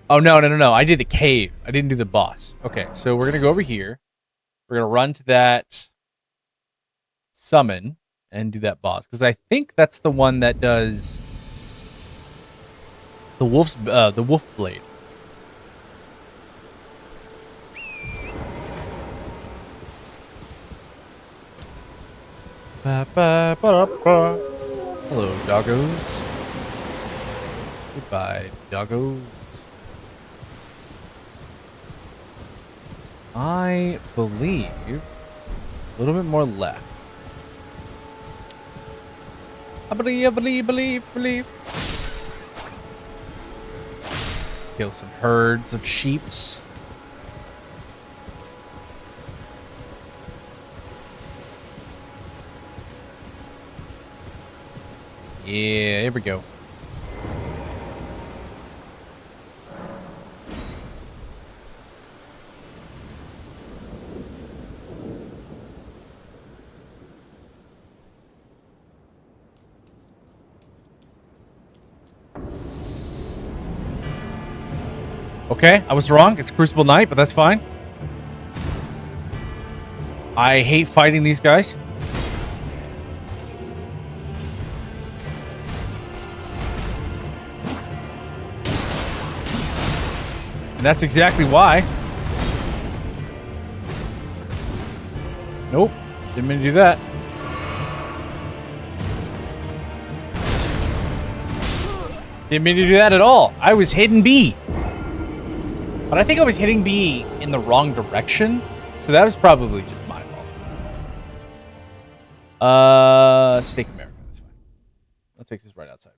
Oh, no. I did the cave. I didn't do the boss. Okay, so we're going to go over here. We're going to run to that summon and do that boss. Because I think that's the one that does the wolf blade. Hello, doggos. Goodbye, doggos. I believe a little bit more left. I believe. Kill some herds of sheeps. Yeah, here we go. Okay, I was wrong. It's Crucible Knight, but that's fine. I hate fighting these guys. And that's exactly why. Nope. Didn't mean to do that. Didn't mean to do that at all. I was hitting B. But I think I was hitting B in the wrong direction. So that was probably just my fault. Steak America. That's fine. That takes us right outside.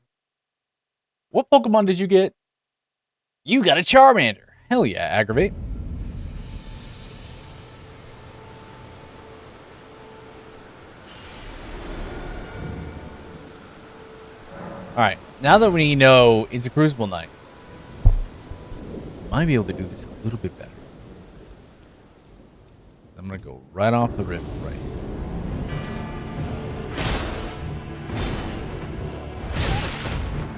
What Pokemon did you get? You got a Charmander. Hell yeah, Aggravate. Alright, now that we know it's a Crucible Knight, Might be able to do this a little bit better. So I'm gonna go right off the rip, right.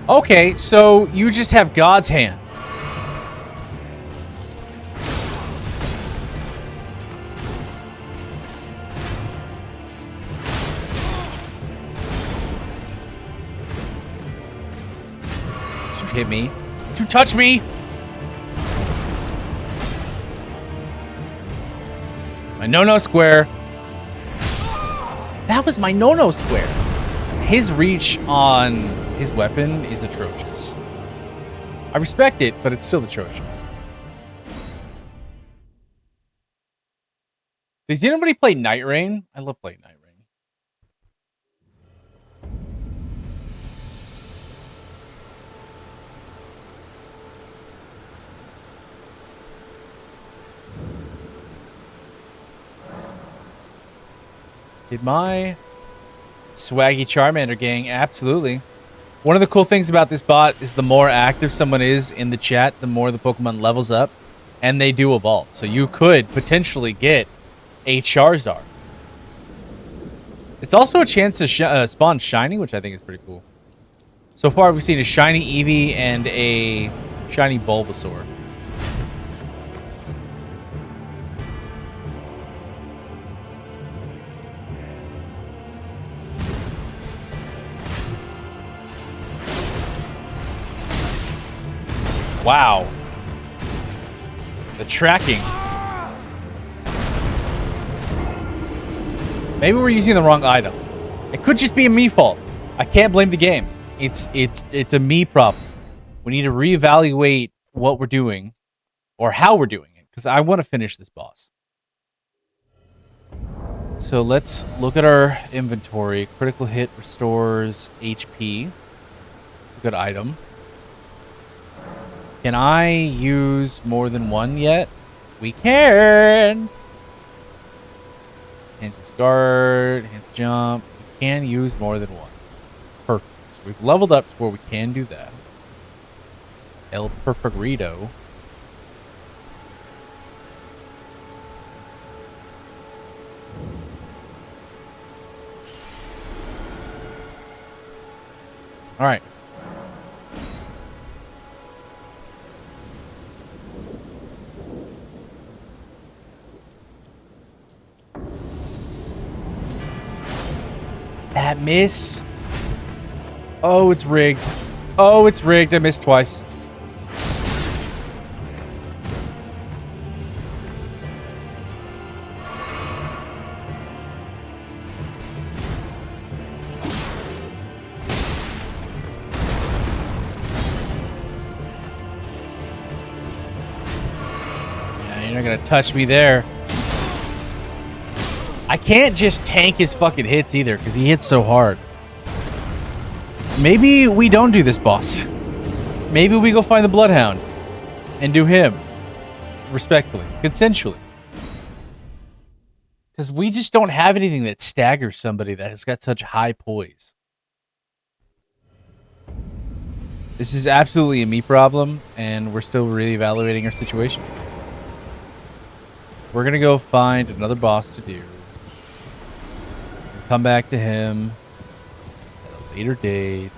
Okay, so you just have God's hand. Did you hit me? Did you touch me? My no-no square. That was my no-no square. His reach on his weapon is atrocious. I respect it, but it's still atrocious. Does anybody play Night Rain? I love playing Night Rain. Did my swaggy Charmander gang? Absolutely. One of the cool things about this bot is the more active someone is in the chat, the more the Pokemon levels up, and they do evolve. So you could potentially get a Charizard. It's also a chance to spawn shiny, which I think is pretty cool. So far, we've seen a shiny Eevee and a shiny Bulbasaur. Wow. The tracking. Maybe we're using the wrong item. It could just be a me fault. I can't blame the game. It's a me problem. We need to reevaluate what we're doing or how we're doing it, because I want to finish this boss. So let's look at our inventory. Critical hit restores HP. It's a good item. Can I use more than one yet? We can. Enhance guard, enhance jump. We can use more than one. Perfect. So we've leveled up to where we can do that. El Perfecto. All right. That missed. Oh, it's rigged. Oh, it's rigged. I missed twice. Yeah, you're not gonna touch me there. I can't just tank his fucking hits either, because he hits so hard. Maybe we don't do this boss. Maybe we go find the Bloodhound and do him. Respectfully. Consensually. Because we just don't have anything that staggers somebody that has got such high poise. This is absolutely a me problem, and we're still really evaluating our situation. We're going to go find another boss to do. Come back to him at a later date.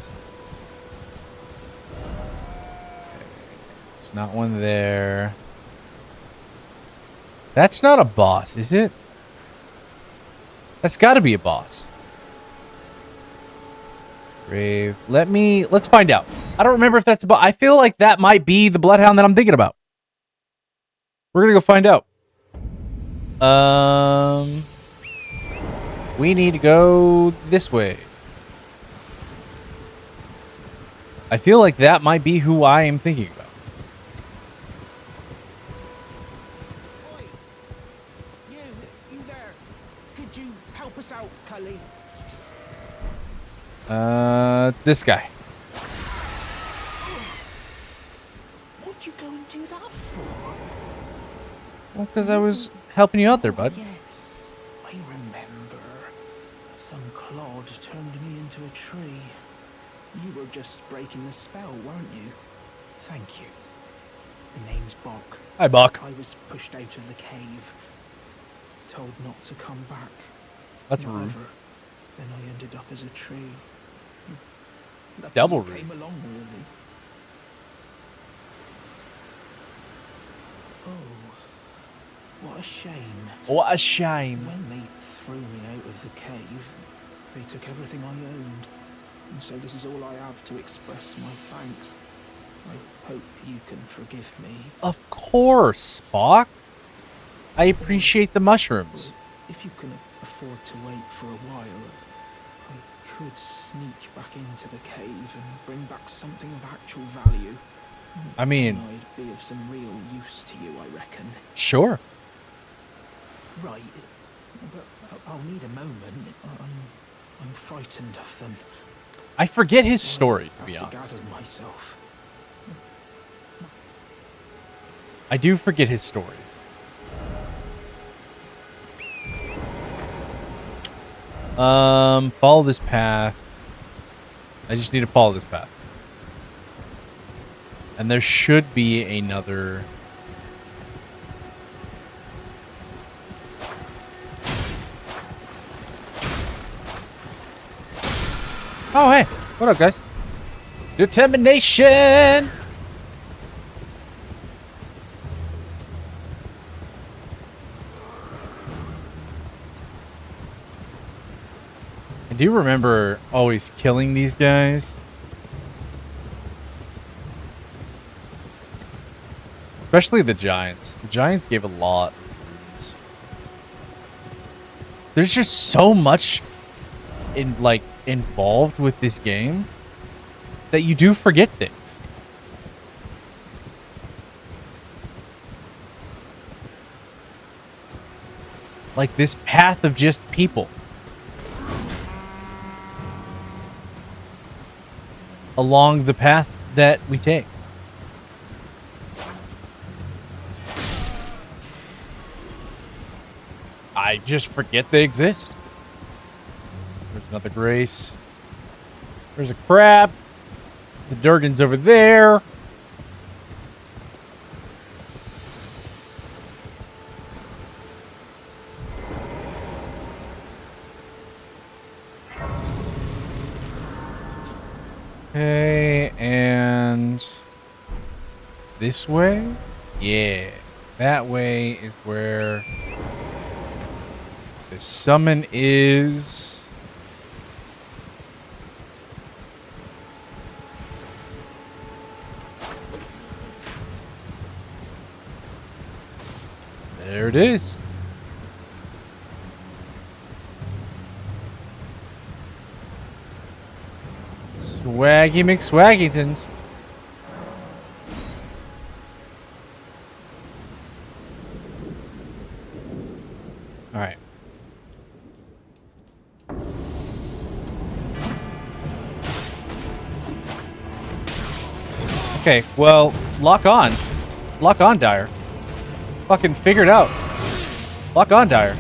There's not one there. That's not a boss, is it? That's got to be a boss. Grave. Let's find out. I don't remember if that's a boss. I feel like that might be the Bloodhound that I'm thinking about. We're going to go find out. We need to go this way. I feel like that might be who I am thinking about. Oi! You there. Could you help us out, Cully? This guy. What'd you go and do that for? Well, because I was helping you out there, bud. Yes, I remember. Some clod turned me into a tree. You were just breaking the spell, weren't you? Thank you. The name's Buck. Hi, Buck. I was pushed out of the cave, told not to come back. That's Not rude. ever. Then I ended up as a tree. Lucky Double you rude. came along early. Oh, what a shame. What a shame. When they threw me out of the cave, they took everything I owned. And so this is all I have to express my thanks. I hope you can forgive me. Of course, Spock. I appreciate the mushrooms. If you can afford to wait for a while, I could sneak back into the cave and bring back something of actual value. I mean, And I'd be of some real use to you, I reckon. sure. Right. But I'll need a moment. I'm frightened of them. I forget his story, to be I have to honest. gather myself. I do forget his story. Follow this path. I just need to follow this path. And there should be another... Oh, hey. What up, guys? Determination! I do remember always killing these guys. Especially the giants. The giants gave a lot of wounds. There's just so much involved with this game that you do forget things. Like this path of just people. Along the path that we take. I just forget they exist. There's another Grace. There's a crab. The Durgan's over there. Okay, and this way? Yeah, that way is where the summon is. There it is. Swaggy McSwaggingtons. All right. Okay, well, lock on. Lock on, Dyer. Fucking figure it out. Lock on, Dyer.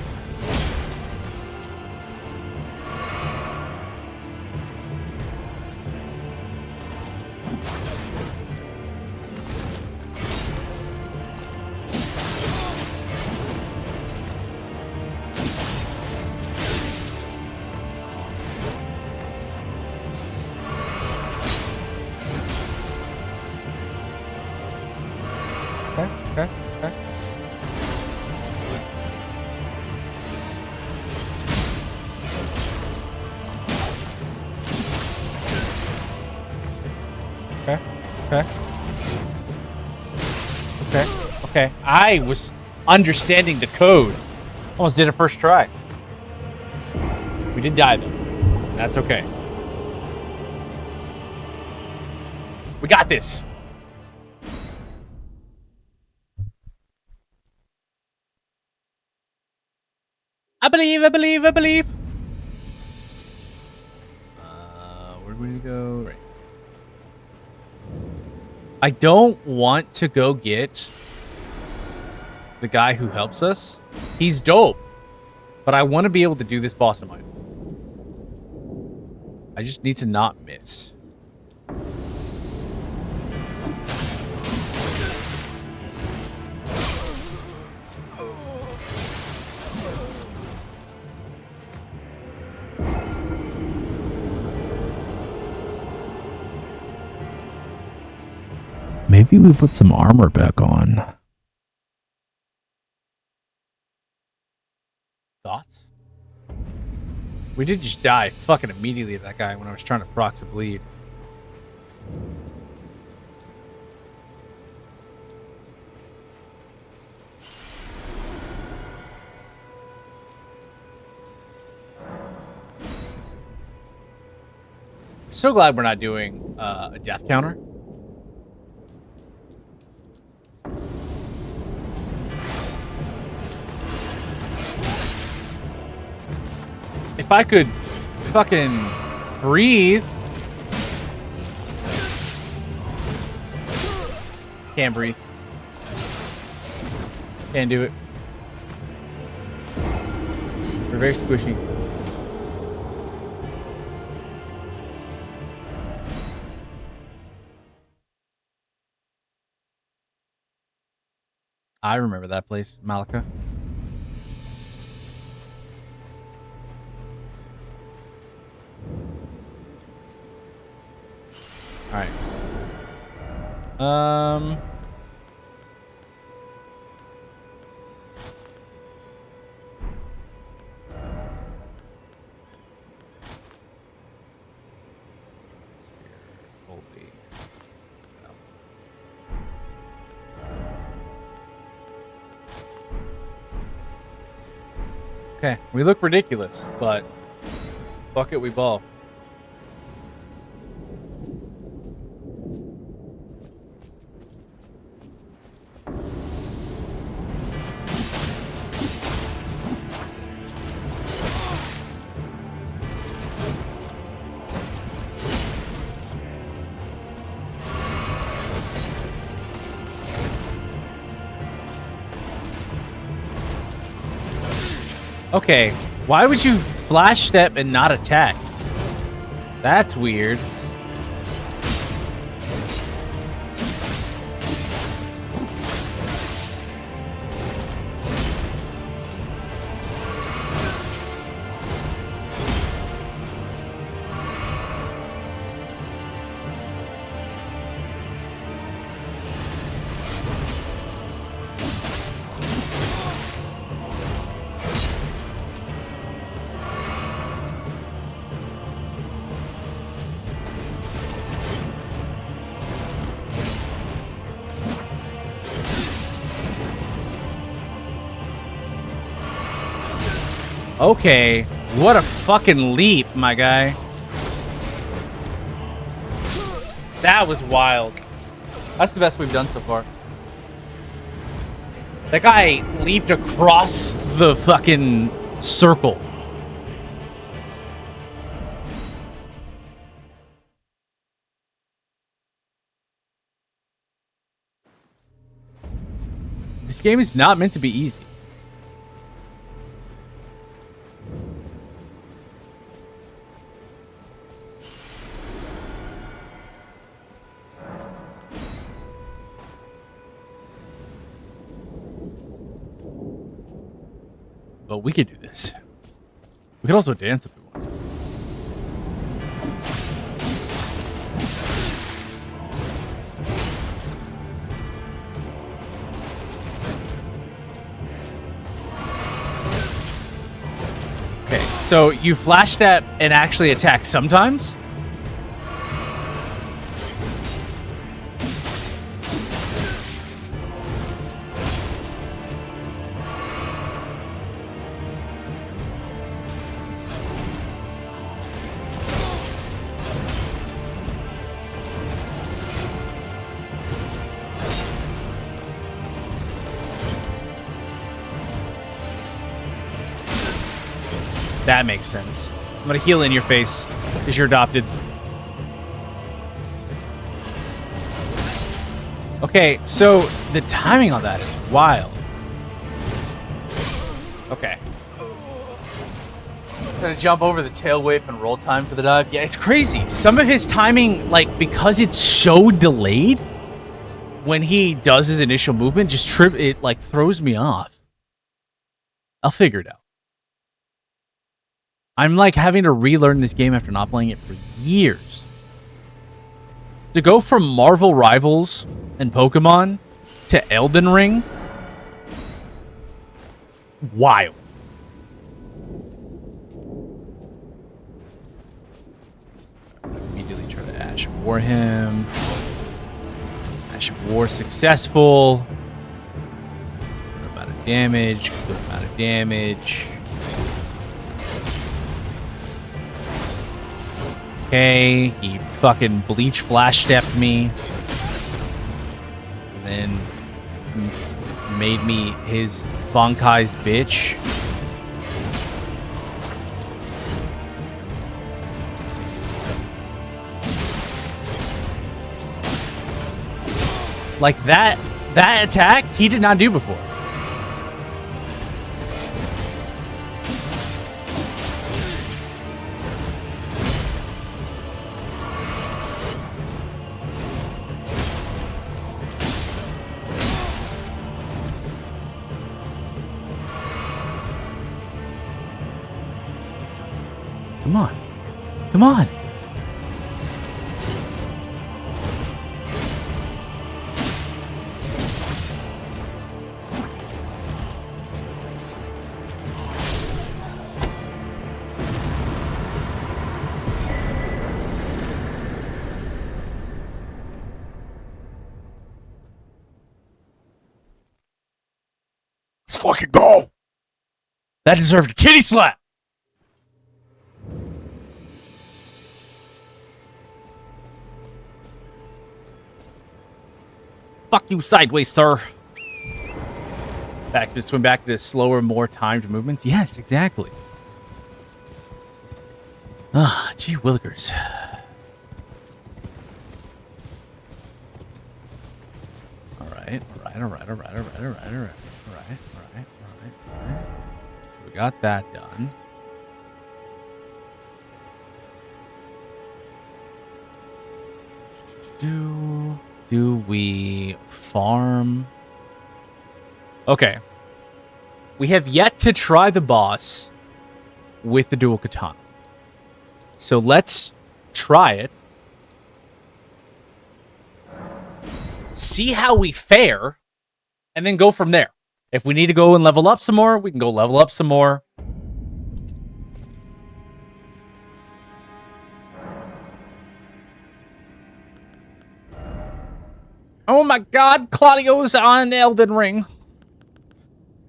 Okay, okay, okay. Okay, okay. Okay, okay. I was understanding the code. Almost did it first try. We did die though. That's okay. We got this. I believe, I believe, I believe. Where do we go? Right. I don't want to go get the guy who helps us. He's dope. But I want to be able to do this boss of mine. I just need to not miss. maybe we put some armor back on. Thoughts? We did just die fucking immediately to that guy when I was trying to prox a bleed. So glad we're not doing a death counter. If I could fucking breathe. Can't breathe. Can't do it. We're very squishy. I remember that place, Malika. All right. Holy. Okay, we look ridiculous, but fuck it, we ball. Okay, why would you flash step and not attack? That's weird. Okay, what a fucking leap, my guy. That was wild. That's the best we've done so far. That guy leaped across the fucking circle. This game is not meant to be easy. But we could do this. We could also dance if we want. Okay, so you flash step and actually attack sometimes? That makes sense. I'm gonna heal in your face because you're adopted. Okay, so the timing on that is wild. Okay. Gonna jump over the tail whip and roll time for the dive. Yeah, it's crazy. Some of his timing, like, because it's so delayed, when he does his initial movement, it like throws me off. I'll figure it out. I'm like having to relearn this game after not playing it for years. To go from Marvel Rivals and Pokemon to Elden Ring. Wild. Immediately try to Ash of War him. Ash of War successful. Good amount of damage. Good amount of damage. Okay, he fucking Bleach Flash stepped me. And then made me his Bankai's bitch. Like that attack he did not do before. Come on. Come on. Let's fucking go. That deserved a titty slap. Fuck you sideways, sir. Backspin swim back to slower, more timed movements. Yes, exactly. Ah, gee willikers. Alright. So we got that done. Do we farm? Okay. We have yet to try the boss with the dual katana. So let's try it. See how we fare. And then go from there. If we need to go and level up some more, we can go level up some more. Oh my god, Claudio's on Elden Ring.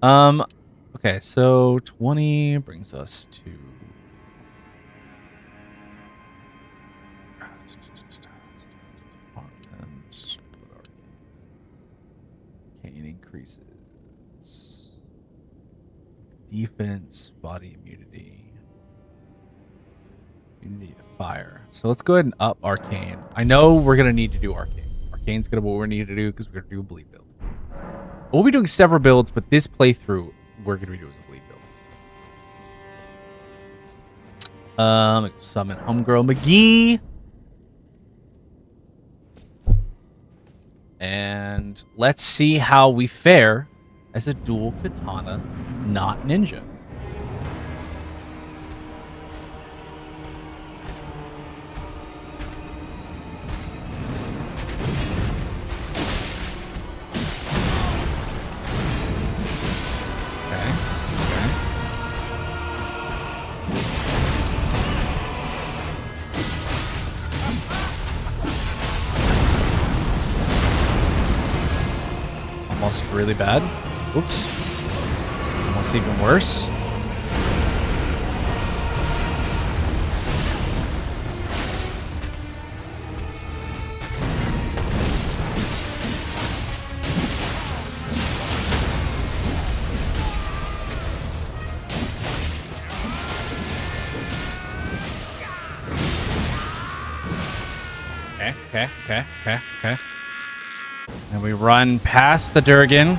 Okay, so 20 brings us to Arcane increases. Defense, body immunity. Immunity to fire. So let's go ahead and up Arcane. I know we're gonna need to do Arcane. Arcane's gonna be what we need to do because we're gonna do a bleed build. We'll be doing several builds, but this playthrough we're gonna be doing a bleed build. Summon Homegirl McGee. And let's see how we fare as a dual katana, not ninja. Almost really bad. Oops. Almost even worse. Okay. And we run past the Durgan.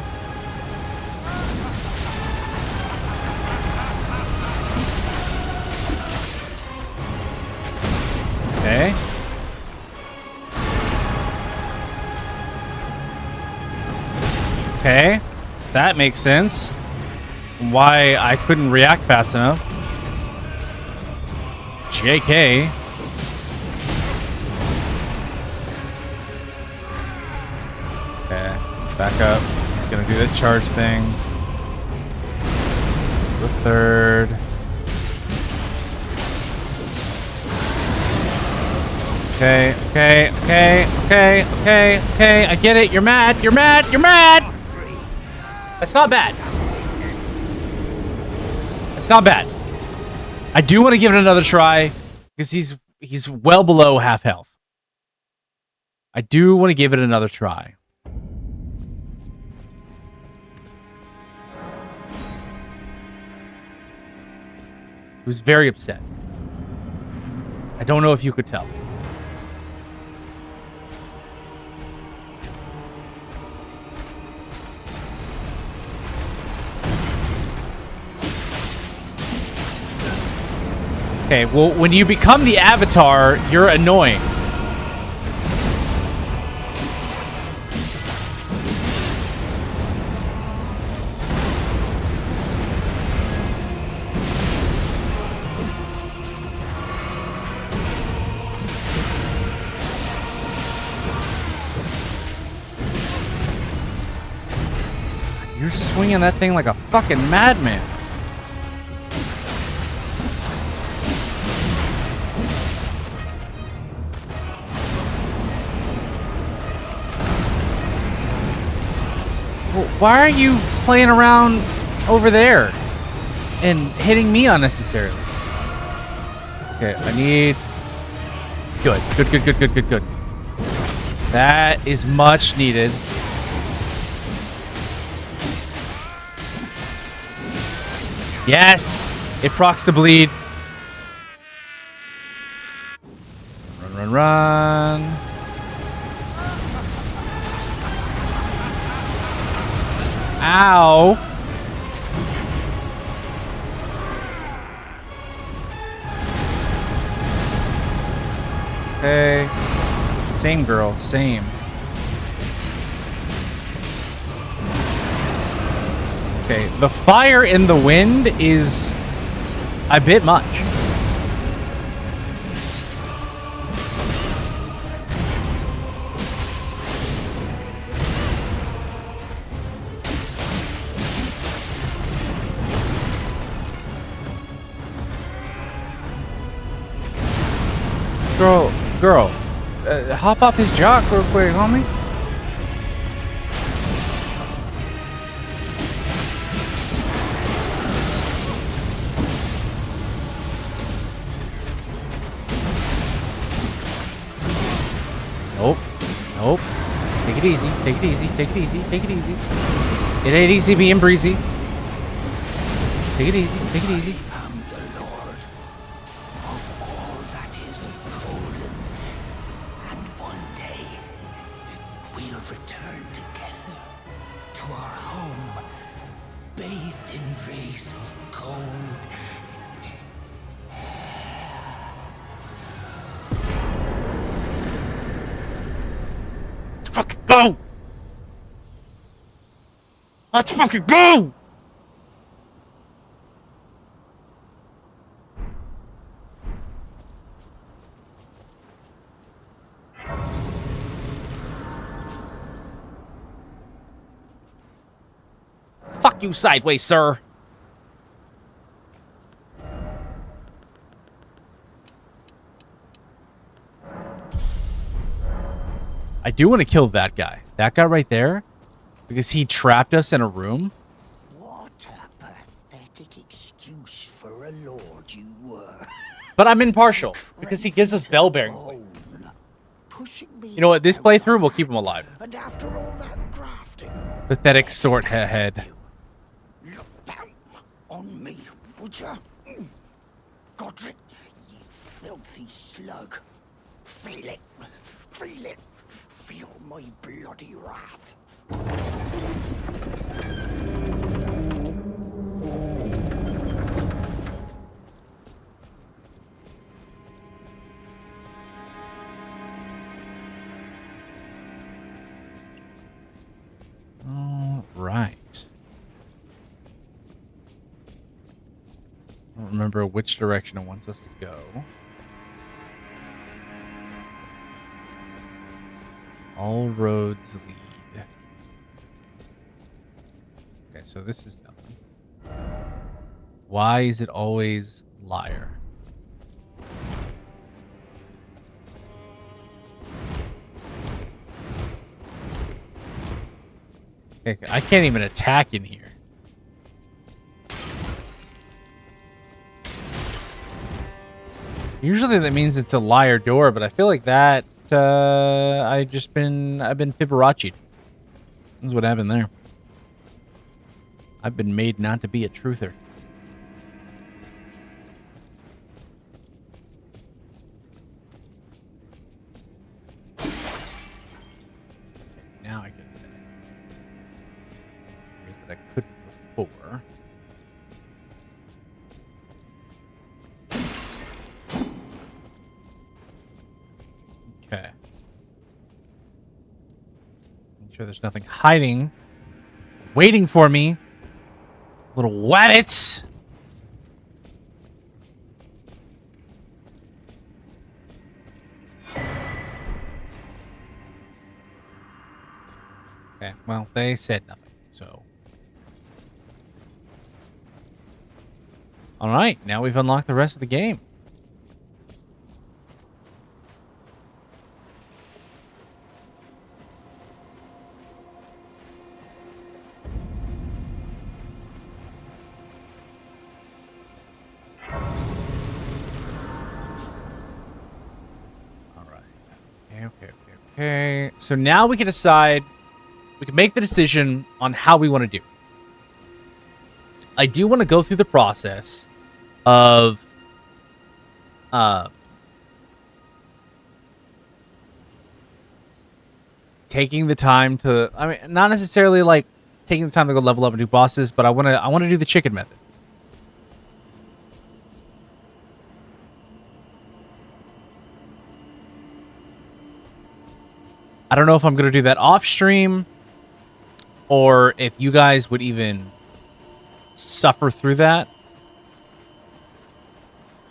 Okay. Okay. That makes sense. Why I couldn't react fast enough. JK. Back up. He's gonna do the charge thing. The third. Okay, okay, okay, okay, okay, okay. I get it. You're mad. You're mad. You're mad. That's not bad. That's not bad. I do want to give it another try because he's well below half health. I do want to give it another try. He was very upset. I don't know if you could tell. Okay, well, when you become the Avatar, you're annoying. You're swinging that thing like a fucking madman. Well, why are you playing around over there and hitting me unnecessarily? Okay, I need... Good, good, good, good, good, good, good. That is much needed. Yes! It procs the bleed. Run, run, run. Ow! Okay. Same girl, same. Okay, the fire in the wind is a bit much. Girl, hop up his jock real quick, homie. Nope. Nope. Take it easy. Take it easy. Take it easy. Take it easy. It ain't easy being breezy. Take it easy. Take it easy. I am the Lord of all that is golden. And one day, we'll return together to our home, bathed in rays of gold. Let's fucking go! Let's fucking go! Fuck you sideways, sir. I do want to kill that guy. That guy right there. Because he trapped us in a room. What a pathetic excuse for a lord you were. But I'm impartial. Because he gives us bell bearings. You know what? This playthrough will keep him alive. And after all that grafting, Pathetic sort head. look down on me, would ya? Godric, you filthy slug. Feel it. Feel it. Feel my bloody wrath. All right. I don't remember which direction it wants us to go. All roads lead. so this is nothing. Why is it always liar? Okay, I can't even attack in here. Usually that means it's a liar door, but I feel like that I've been Fibonacci'd. That's what happened there. I've been made not to be a truther. Now I can attack. But I couldn't before. Okay. Make sure there's nothing hiding, waiting for me. Little wabbits. Okay, well, they said nothing, so. All right, now we've unlocked the rest of the game. Okay. So now we can decide, we can make the decision on how we want to do. I do want to go through the process of taking the time to, I mean, not necessarily like taking the time to go level up and do bosses, but I want to do the chicken method. I don't know if I'm going to do that off stream or if you guys would even suffer through that.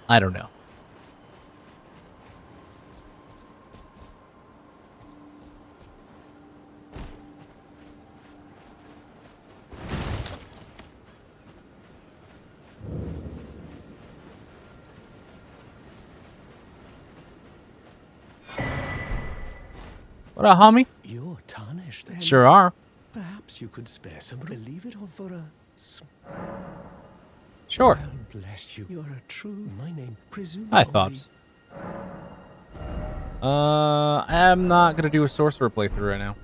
I don't know. What up, homie? You're tarnished, then. Sure are. Perhaps you could spare some. Leave it all for a. Sure. Well, bless you. You're a true. My name, presume. Hi, Thops. I'm not gonna do a sorcerer playthrough right now.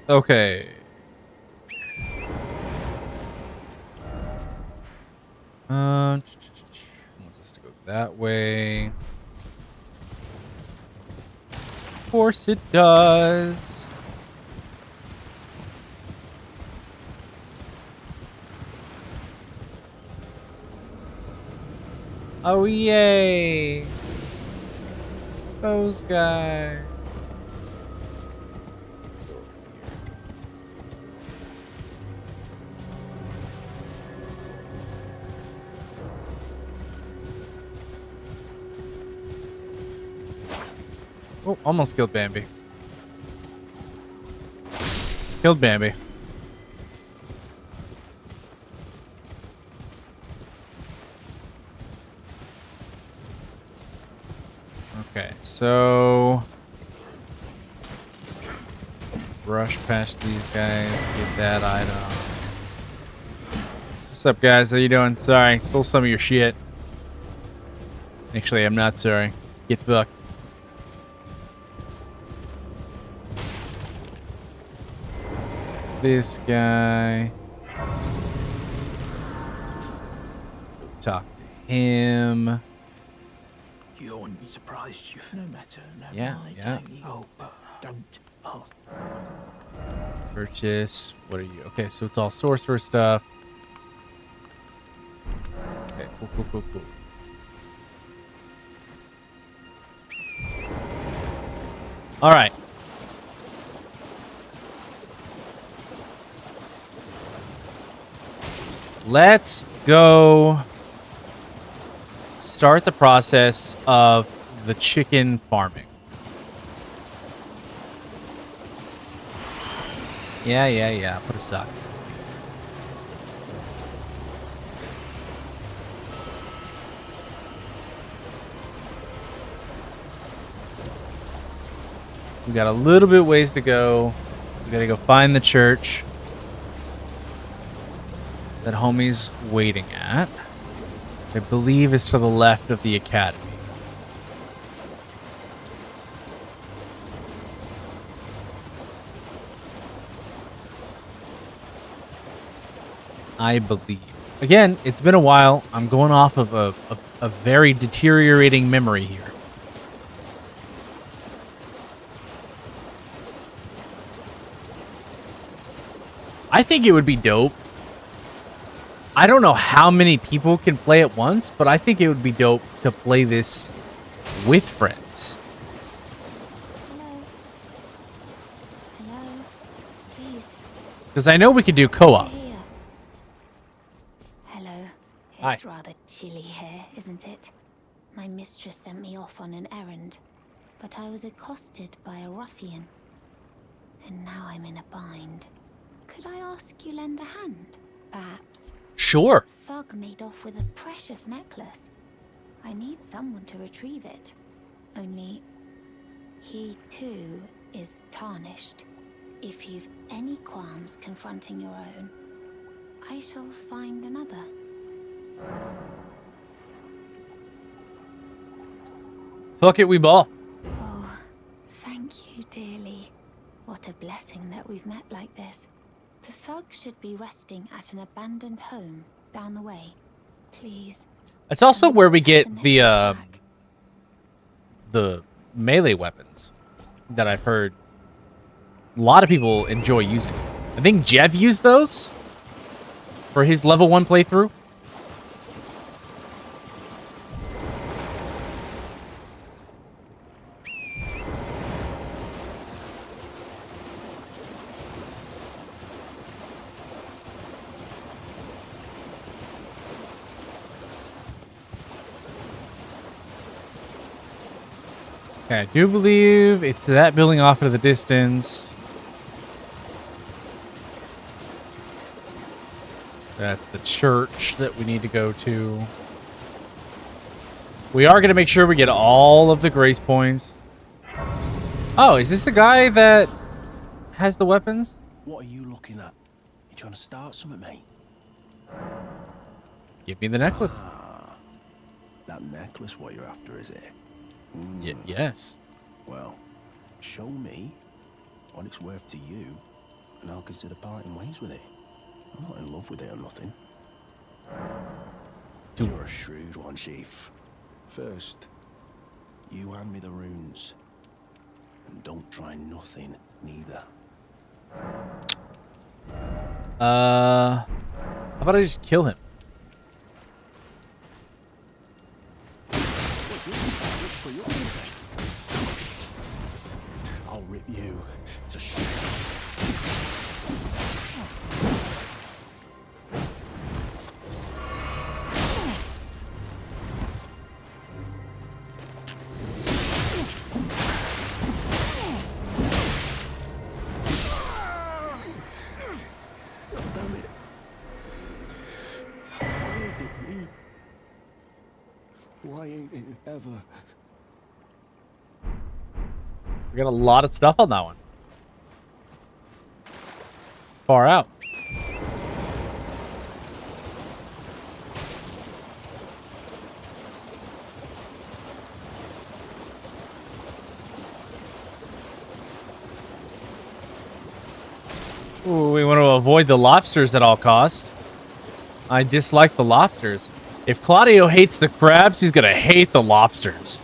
Okay. Wants us to go that way. Of course it does. Oh, yay. Those guys. Oh, almost killed Bambi. Killed Bambi. Okay, so rush past these guys, get that item. What's up, guys? How you doing? Sorry, stole some of your shit. Actually, I'm not sorry. Get fucked. This guy. Talk to him. You wouldn't be surprised, no matter. Yeah. Oh, but don't. Oh. Purchase. What are you? Okay, so it's all sorcerer stuff. Okay, cool. All right. Let's go start the process of the chicken farming. Yeah. Put a sock. We got a little bit ways to go. We gotta go find the church that homie's waiting at. I believe is to the left of the academy. I believe. Again, it's been a while. I'm going off of a very deteriorating memory here. I think it would be dope. I don't know how many people can play at once, but I think it would be dope to play this with friends. Hello, please. Because I know we could do co-op. Here. Hello. Hi. It's rather chilly here, isn't it? My mistress sent me off on an errand, but I was accosted by a ruffian. And now I'm in a bind. Could I ask you lend a hand, perhaps? Sure. Thug made off with a precious necklace. I need someone to retrieve it. Only, he too is tarnished. If you've any qualms confronting your own, I shall find another. Fuck it, we ball. Oh, thank you dearly. What a blessing that we've met like this. The thug should be resting at an abandoned home down the way. Please. It's also where we take get necklace back. the melee weapons that I've heard a lot of people enjoy using. I think Jev used those for his level 1 playthrough. Okay, I do believe it's that building off into the distance. That's the church that we need to go to. We are going to make sure we get all of the grace points. Oh, is this the guy that has the weapons? What are you looking at? You trying to start something, mate? Give me the necklace. That necklace what you're after, is it? Yes. Well, show me what it's worth to you, and I'll consider parting ways with it. I'm not in love with it or nothing. You're a shrewd one, Chief. First, you hand me the runes. And don't try nothing, neither. How about I just kill him? I'll rip you to shit. Damn it. Why ain't it me? Why ain't it ever? We got a lot of stuff on that one. Far out. Ooh, we want to avoid the lobsters at all costs. I dislike the lobsters. If Claudio hates the crabs, he's gonna hate the lobsters.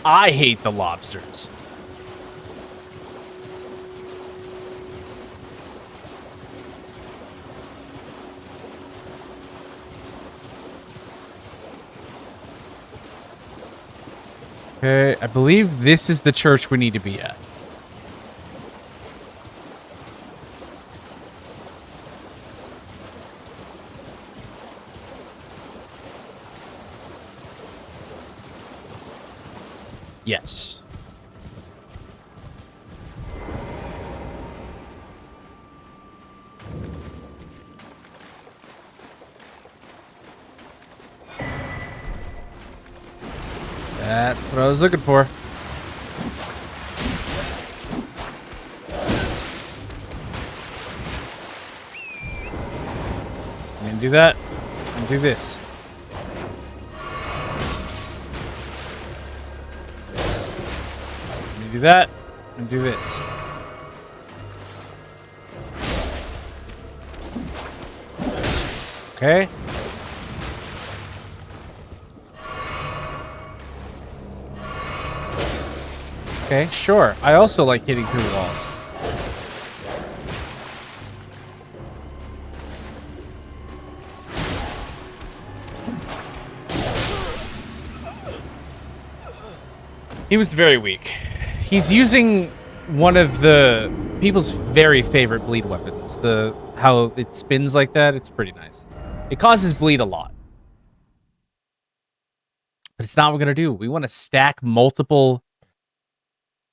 I hate the lobsters. Okay, I believe this is the church we need to be at. Yes. That's what I was looking for. I'm gonna do that. I'm gonna do this. I'm gonna do that. I'm gonna do this. Okay. Okay, sure. I also like hitting through walls. He was very weak. He's using one of the people's very favorite bleed weapons. How it spins like that, it's pretty nice. It causes bleed a lot. But it's not what we're gonna do. We want to stack multiple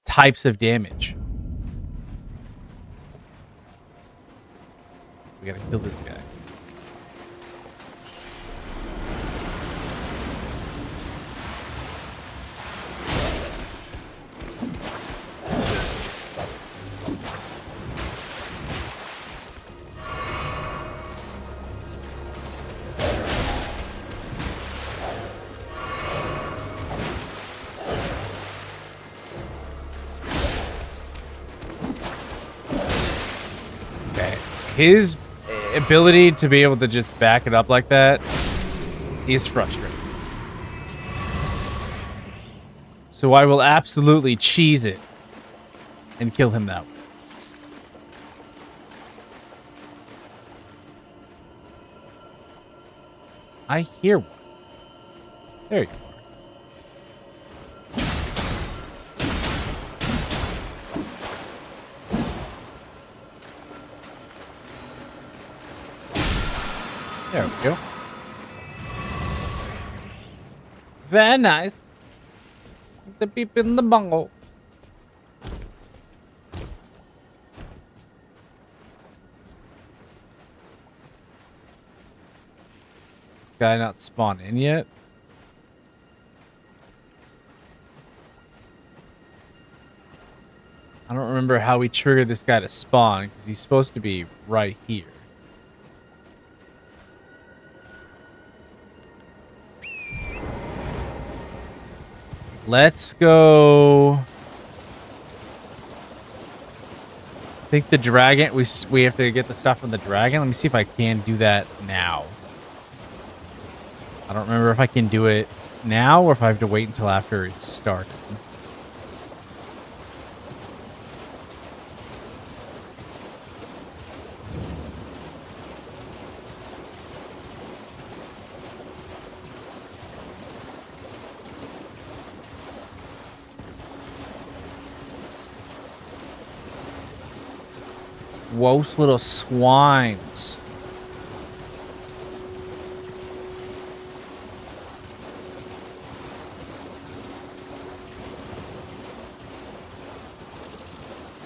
types of damage. We gotta kill this guy. Okay. His ability to be able to just back it up like that is frustrating. So I will absolutely cheese it and kill him that way. I hear one. There you are. There we go. Very nice. The people in the bungle. This guy not spawned in yet. I don't remember how we triggered this guy to spawn because he's supposed to be right here. Let's go. I think the dragon. We have to get the stuff from the dragon. Let me see if I can do that now. I don't remember if I can do it now or if I have to wait until after it's started. Gross little swines.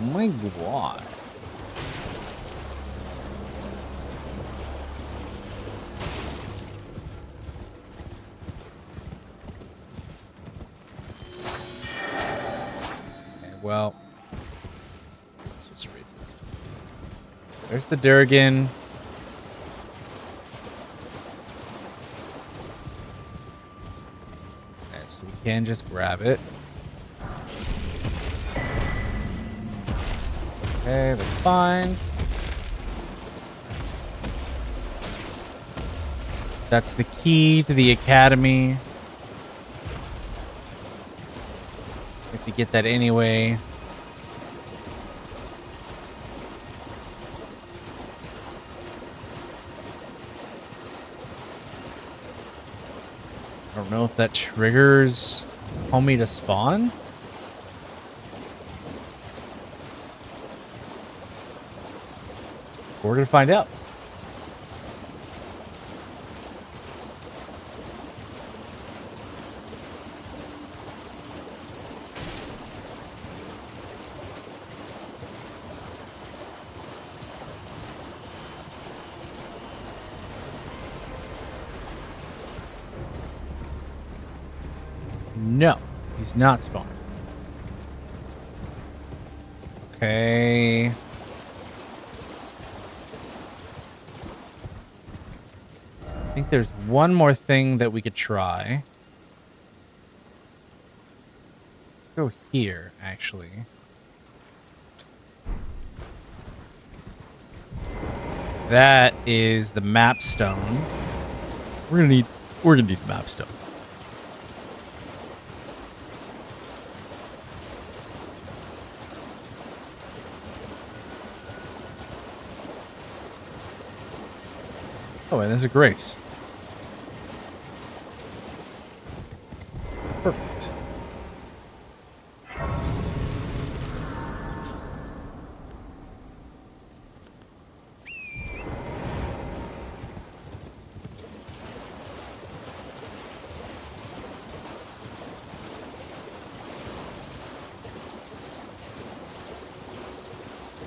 Oh my god. Okay, well. Let's just erase this. There's the Durgan. Okay, so we can just grab it. Okay, that's fine. That's the key to the academy. We have to get that anyway. I don't know if that triggers homie to spawn. We're gonna find out. No, he's not spawned. Okay. I think there's one more thing that we could try. Let's go here, actually. That is the map stone. We're gonna need the map stone. Oh, and there's a grace. Perfect.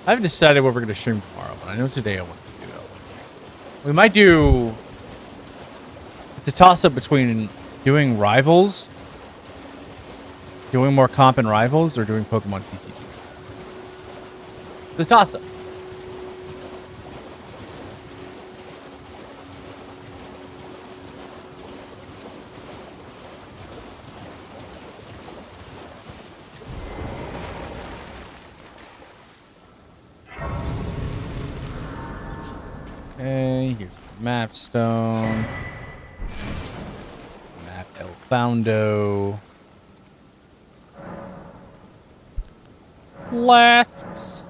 I haven't decided what we're going to stream tomorrow, but I know today I want to do that. We might do... It's a toss-up between doing Rivals, doing more comp and Rivals, or doing Pokemon TCG. It's a toss-up. Okay, here's the map stone. Map El Foundo. Flasks.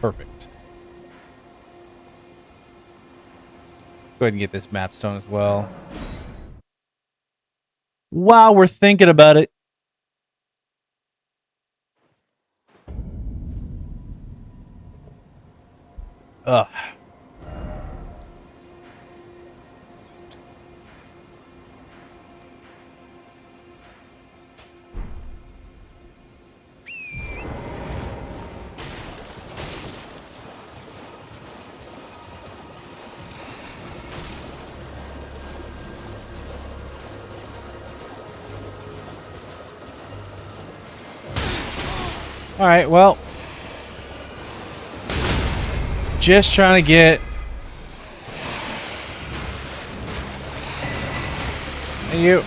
Perfect. Go ahead and get this map stone as well. While we're thinking about it. Ugh. All right, well, just trying to get you.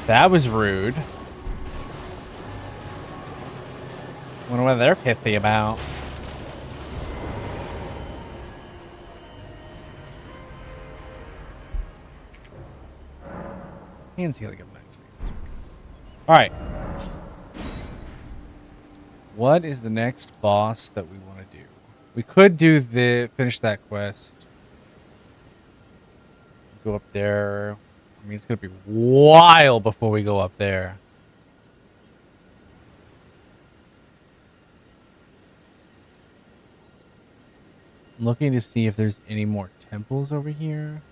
That was rude. Wonder what they're pithy about. Hands healing up nicely. All right. What is the next boss that we want to do? We could do finish that quest. Go up there. I mean, it's gonna be a while before we go up there. I'm looking to see if there's any more temples over here.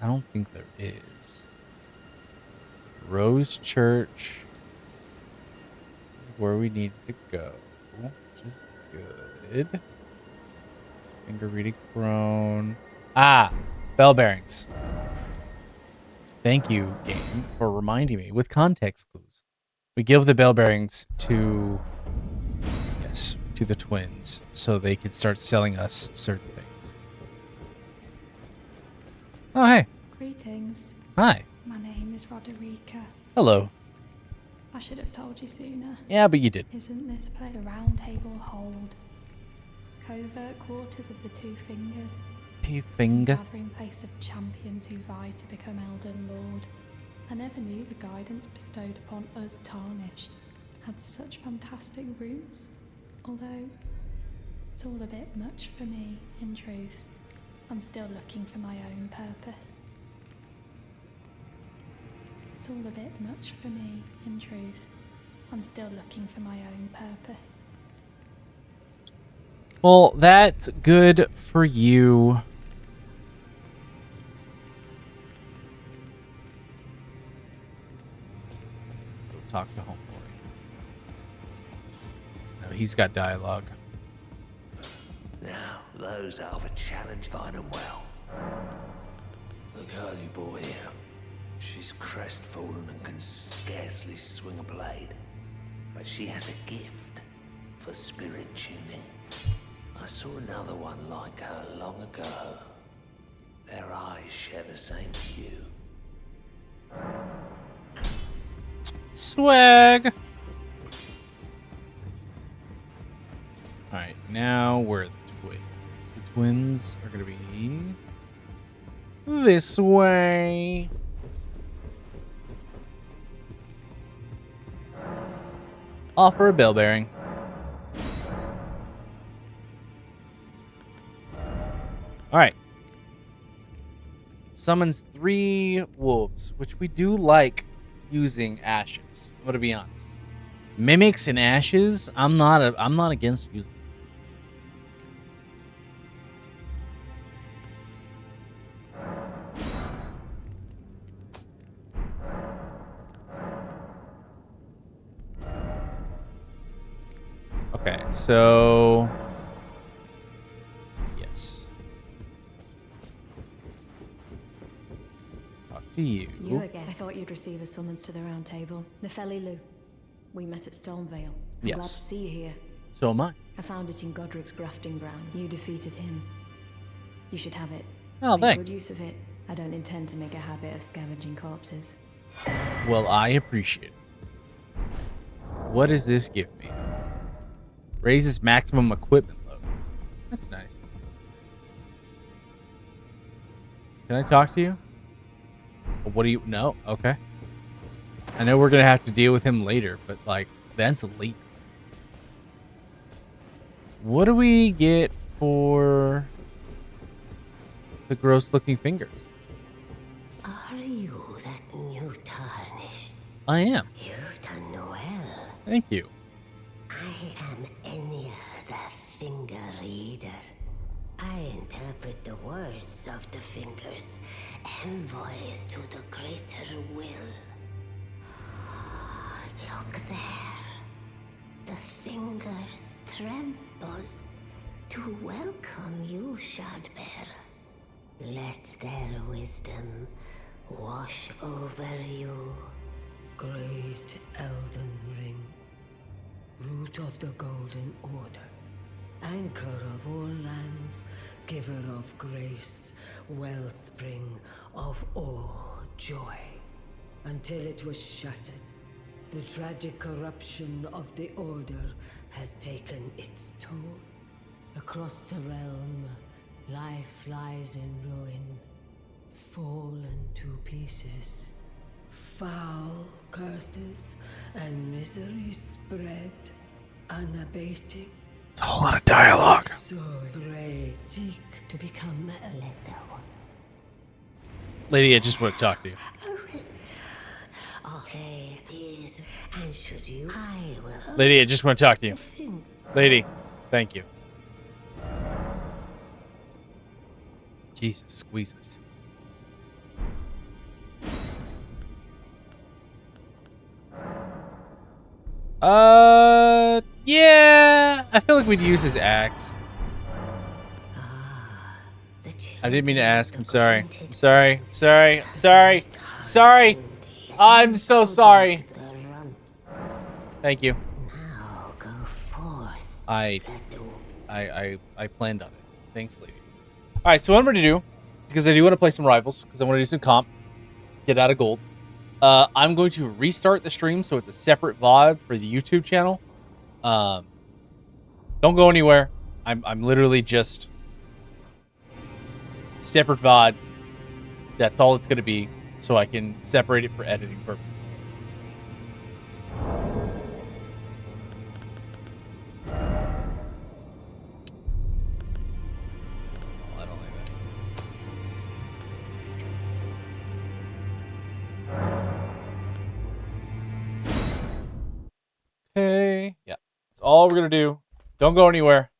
I don't think there is. Rose Church is where we need to go, which is good. Fingerreedy Crone. Ah, bell bearings. Thank you, game, for reminding me with context clues. We give the bell bearings to, yes, to the twins so they could start selling us certain things. Oh, hey. Greetings. Hi. My name is Roderica. Hello. I should have told you sooner. Yeah, but you did. Isn't this place the Round Table Hold? Covert quarters of the Two Fingers. Two Fingers. Gathering place of champions who vie to become Elden Lord. I never knew the guidance bestowed upon us Tarnished had such fantastic roots. Although, it's all a bit much for me, in truth. I'm still looking for my own purpose. It's all a bit much for me, in truth. I'm still looking for my own purpose. Well, that's good for you. talk to Homeboy. No, he's got dialogue. Now, those out of a challenge find them well. The girly boy here. She's crestfallen and can scarcely swing a blade. But she has a gift for spirit tuning. I saw another one like her long ago. Their eyes share the same hue. Swag! Alright, now where are the twins? The twins are gonna be this way. Offer a bell bearing. Alright. Summons 3 wolves, which we do like using ashes. I'm gonna be honest. Mimics and ashes, I'm not against using. Okay, so yes. Talk to you. You again. I thought you'd receive a summons to the round table. Nefeli Lu. We met at Stonevale. I'm glad to Yes. see you here. So am I. I found it in Godric's grafting grounds. You defeated him. You should have it. Oh, Make thanks. good use of it. I don't intend to make a habit of scavenging corpses. Well, I appreciate it. What does this give me? Raises maximum equipment load. That's nice. Can I talk to you? What do you... No? Okay. I know we're going to have to deal with him later, but, like, that's late. What do we get for the gross-looking fingers? Are you that new tarnished? I am. You've done well. Thank you. I am Enya, the Finger Reader. I interpret the words of the fingers, envoys to the greater will. Look there. The fingers tremble to welcome you, Shardbearer. Let their wisdom wash over you. Great Elden Ring, root of the Golden Order, anchor of all lands, giver of grace, wellspring of all joy. Until it was shattered, the tragic corruption of the Order has taken its toll. Across the realm, life lies in ruin, fallen to pieces. Foul curses and misery spread, unabating. It's a whole lot of dialogue. So pray, seek to become a letter. Lady, I just want to talk to you. Okay, is and should you, I will. Lady, I just want to talk to you. Lady, thank you. Jesus squeezes. Yeah. I feel like we'd use his axe. I didn't mean to ask. I'm sorry. I'm sorry. Sorry. Sorry. Sorry. I'm so sorry. Thank you. Now go forth. I planned on it. Thanks, lady. All right, so what I'm going to do, because I do want to play some rivals, because I want to do some comp, get out of gold. I'm going to restart the stream so it's a separate VOD for the YouTube channel. Don't go anywhere. I'm literally just separate VOD. That's all it's going to be, so I can separate it for editing purposes. I don't like that. Okay, yeah. That's all we're going to do. Don't go anywhere.